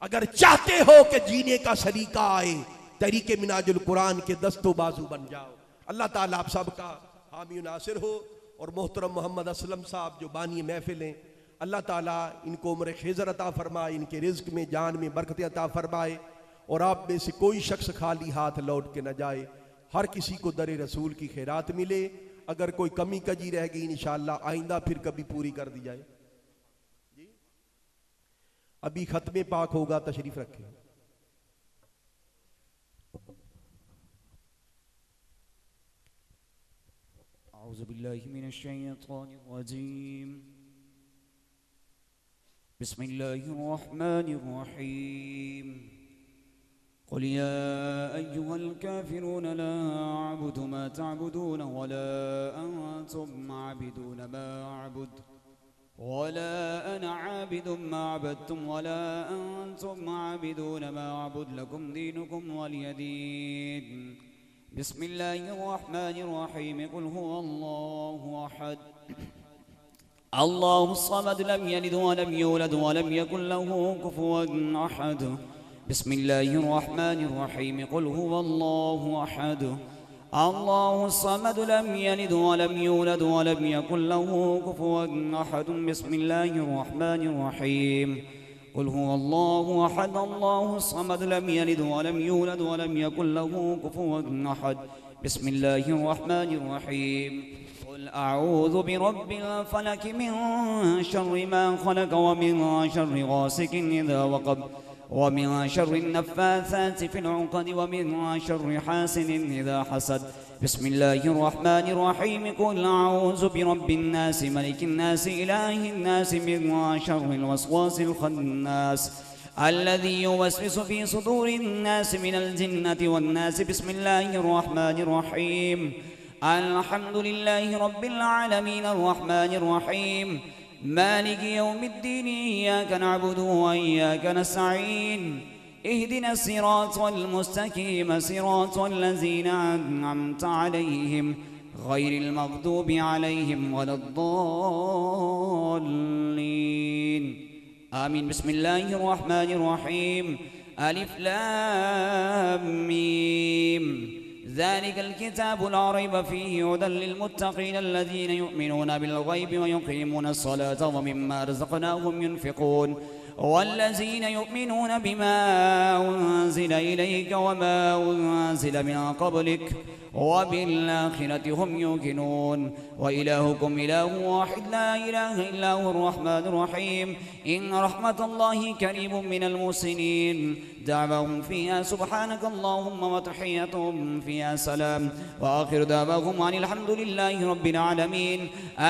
Speaker 2: अगर चाहते हो कि जीने का सलीका आए, तहरीके मिनहाजुल कुरान के दस्तो बाजू बन जाओ। अल्लाह ताला आप सबका हामी नासिर हो। और मोहतरम मोहम्मद असलम साहब जो बानी महफिल हैं, अल्लाह ताला इनको उम्र खिज़र अता फरमाए, इनके रिज़्क़ में जान में बरकत अता फरमाए। और आप में से कोई शख्स खाली हाथ लौट के न जाए, हर किसी को दर रसूल की खैरात मिले। अगर कोई कमी कजी रह गई इंशाअल्लाह आइंदा फिर कभी पूरी कर दी जाए। जी अभी खत्मे पाक होगा, तशरीफ रखें।
Speaker 3: औज़ु बिल्लाहि मिनश शैतानिर रजीम। बिस्मिल्लाहिर रहमानिर रहीम। क़ुल या अय्युहल काफ़िरून ला अअबुदु मा तअबुदून वला अंतुम आबिदून मा अअबुद वला अना आबिदुम मा अबदतुम वला अंतुम आबिदून मा अअबुद लकुम दीनुकुम वलिय दीन। बिस्मिल्लाहिर रहमानिर रहीम। क़ुल हुवल्लाहु अहद अल्लाहुस समद लम यलिद वलम यूलद वलम यकुल लहू कुफुवन अहद। बिस्मिल्लाहिर रहमानिर रहीम। क़ुल हुवल्लाहु अहद अल्लाहुस समद लम यलिद वलम यूलद वलम यकुल लहू कुफुवन अहद। बिस्मिल्लाहिर रहमानिर रहीम। क़ुल हुवल्लाहु अहद अल्लाहुस समद लम यलिद वलम यूलद वलम यकुल लहू कुफुवन अहद। बिस्मिल्लाहिर रहमानिर रहीम। क़ुल अऊज़ु बिरब्बिल फ़लक मिन शर्रि मा ख़लक़ व मिन शर्रि गासिकिन इज़ा वक़ब वमिन शर्रि नफ़्फ़ाथाति फ़िल उक़द वमिन शर्रि हासिदिन इज़ा हसद। बिस्मिल्लाहिर रहमानिर रहीम। क़ुल अऊज़ु बिरब्बिन नास मलिकिन नास इलाहिन नास मिन शर्रिल वस्वासिल ख़न्नास अल्लज़ी युवस्विसु फ़ी सुदूरिन नास मिनल जिन्नति वन नास। बिस्मिल्लाहिर रहमानिर रहीम। अल्हम्दुलिल्लाहि रब्बिल आलमीन अर्रहमानिर रहीम मालिकि यौमिद्दीन इय्याका नअबुदु व इय्याका नस्तईन इहदिनस सिरातल मुस्तकीम सिरातल लज़ीना अनअमता अलैहिम गैरिल मग़दूबि अलैहिम वलद्दाल्लीन। आमीन। बिस्मिल्लाहिर रहमानिर रहीम। अलिफ लाम मीम ज़ालिकल किताबु ला रैब फ़ीहि हुदल लिलमुत्तक़ीन अल्लज़ीना युमिनूना बिलग़ैबि व युक़ीमूनस सलाता व मिम्मा रज़क़नाहुम युनफ़िक़ून वल्लज़ीन युमिनून बिमा उन्ज़िल इलैक व मा उन्ज़िल मिन क़ब्लिक व बिल-आख़िरति हुम युक़िनून व इलाहुकुम इलाहुन वाहिद ला इलाहा इल्ला हुवर रहमानुर रहीम। इन्न रहमतल्लाहि क़रीबुम मिनल मुहसिनीन दअवाहुम फ़ीहा सुब्हानकल्लाहुम्मा व तहिय्यतुहुम फ़ीहा सलाम व आख़िरु दअवाहुम अनिल हम्दुलिल्लाहि रब्बिल आलमीन।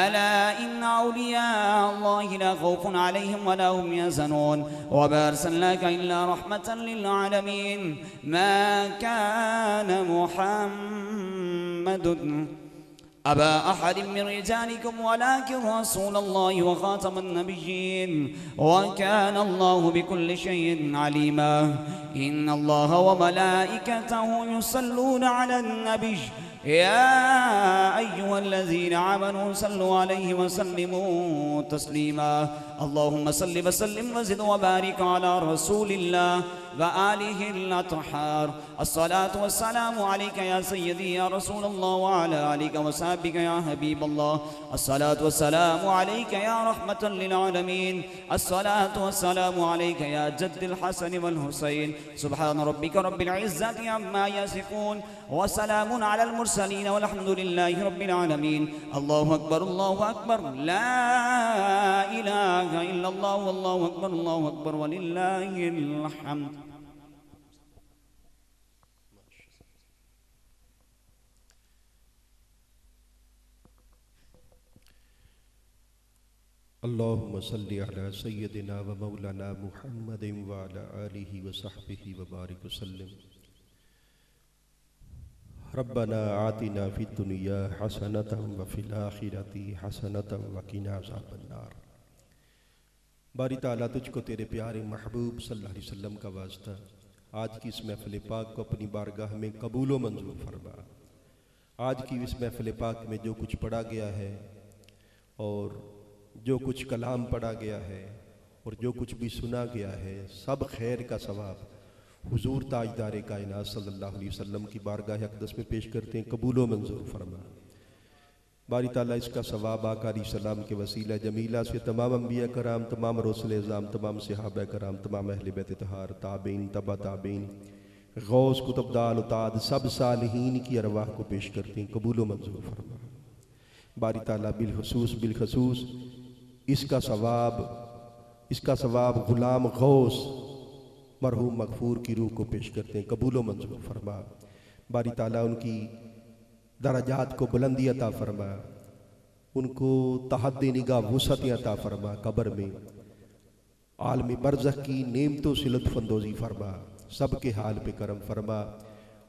Speaker 3: अला इन्ना औलिया अल्लाहि ला ख़ौफ़ुन अलैहिम व ला हुम यहज़नून व मा अर्सलनाका इल्ला रहमतन लिल आलमीन। मा कान मुहम्मदुन अबा अहदिम मिन रिजालिकुम वलाकिन रसूलल्लाहि व खातमन नबिय्यीन व कान अल्लाहु बिकुल्लि शैइन अलीमा। इन्नल्लाहा व मलाइकतहु युसल्लूना अलन नबिय्य या अय्युहल्लज़ीना आमनू सल्लु अलैहि व सल्लिमू तस्लीमा। अल्लाहुम्मा सल्लि व सल्लिम व ज़िद व बारिक अला रसूलिल्लाह व आलिहिल अतहार। अस्सलातु वस्सलामु अलैका या सय्यदी या रसूल अल्लाह व अला आलिका व सहबिका या हबीब अल्लाह। अस्सलातु वस्सलामु अलैका या रहमतल लिल आलमीन। अस्सलातु वस्सलामु अलैका या जद्दिल हसन वल हुसैन। सुब्हान रब्बिका रब्बिल इज्जति अम्मा यसिफून व सलामुन अलल मुरसलीन वल्हम्दुलिल्लाहि रब्बिल आलमीन। अल्लाहु अकबर ला इलाहा इल्लल्लाह वल्लाहु अकबर वलिल्लाहिल हम्द।
Speaker 1: अल्लाहुम्मा सल्लि अला सय्यदिना व मौलाना मुहम्मदिन व अला आलिहि व सहबिहि व बारिक वसल्लम। रब्बना आतिना फिद दुनिया हसनतम व फिल आखिरति हसनतम व किना अज़ाबन्नार। बारी ताला तुझको तेरे प्यारे महबूब सल्लल्लाहु अलैहि वसल्लम का वास्ता आज की इस महफ़िल पाक को अपनी बारगाह में कबूल व मंजूर फरमा। आज की इस महफ़िल पाक में जो कुछ पढ़ा गया है और जो कुछ कलाम पढ़ा गया है और जो कुछ भी सुना गया है, सब खैर का सवाब हुजूर ताजदार कायनात सल्लल्लाहु अलैहि वसल्लम की बारगाह अक़दस में पेश करते हैं, कबूल व मंजूर फरमा। बारी ताला इसका सवाब आका अलैहिस्सलाम के वसीला जमीला से तमाम अंबिया कराम, तमाम रसूल इज़ाम, तमाम सहाबा कराम, तमाम अहले बैत तहार, ताबीन, तबा ताबीन, गौस कुतुबदाल उताद, सब सालिहीन की अरवाह को पेश करते हैं, कबूल व मंजूर फरमा। बारी ताला बिलखसूस इसका सवाब गुलाम गौस मरहूम मगफूर की रूह को पेश करते हैं, कबूल व मंजूर फरमा। बारी ताला उनकी दराजात को बुलंदी अता फरमा, उनको तहद्दी निगाह वुसअत अता फरमा, कब्र में आलमी बरज़ख की नेमतों से लुत्फ़अंदोज़ी फरमा, सबके हाल पे करम फरमा।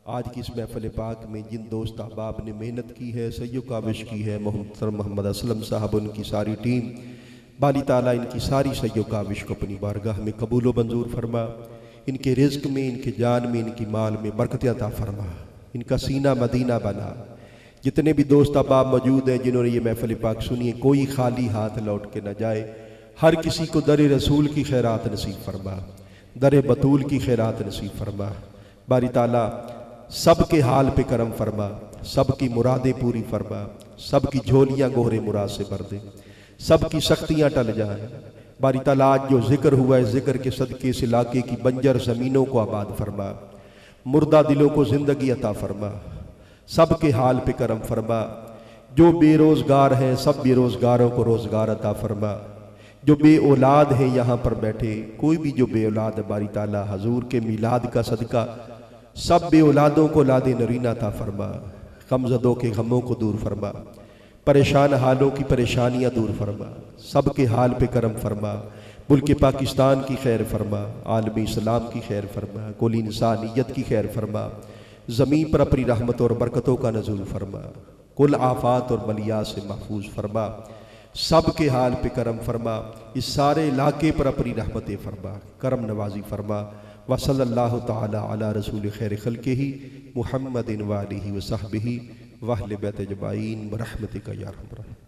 Speaker 1: आज की इस महफ़िल पाक में जिन दोस्त अहबाब ने मेहनत की है, सय्यो काविश की है, मोहम्मद असलम साहब, उनकी सारी टीम, बाली ताला इनकी सारी सय्यो काविश को अपनी बारगाह में कबूल व मंजूर फरमा। इनके रिज़्क़ में, इनके जान में, इनकी माल में बरकत अता फरमा, इनका सीना मदीना बना। जितने भी दोस्त अहबाब मौजूद हैं जिन्होंने ये महफ़िल पाक सुनी है, कोई खाली हाथ लौट के न जाए। हर किसी को दर रसूल की खैरात नसीब फरमा, दर बतूल की खैरात नसीब फरमा। बारी ताला सबके हाल पे करम फरमा, सबकी मुरादें पूरी फरमा, सबकी झोलियाँ गोहरे मुराद से भर दे, सबकी सख्तियाँ टल जाएं। बारी ताला आज जो जिक्र हुआ है, जिक्र के सदके इस इलाके की बंजर ज़मीनों को आबाद फरमा, मुर्दा दिलों को ज़िंदगी अता फरमा, सबके हाल पे करम फरमा। जो बेरोज़गार हैं सब बेरोज़गारों को रोज़गार अता फरमा। जो बे औलाद हैं यहाँ पर बैठे, कोई भी जो बे औलाद है, बारी ताला हजूर के मिलाद का सदका सब बे औलादों को लादे नरीना अता फरमा, गमज़दों के गमों को दूर फरमा, परेशान हालों की परेशानियाँ दूर फरमा, सबके हाल पे करम फरमा। मुल्क पाकिस्तान की खैर फरमा, आलमी इस्लाम की खैर फरमा, कुल इंसानियत की खैर फरमा। ज़मीन पर अपनी रहमत और बरकतों का नज़ूल फरमा, कुल आफात और बलियात से महफूज फरमा, सबके हाल पे करम फरमा। इस सारे इलाके पर अपनी रहमतें फरमा, करम नवाजी फरमा। व सल्लल्लाहु तआला अला रसूल खैर खल्क़िही मुहम्मदिन व आलिहि व सहबिही व अहले बैत अजमाइन ब रहमतिका या अरहम।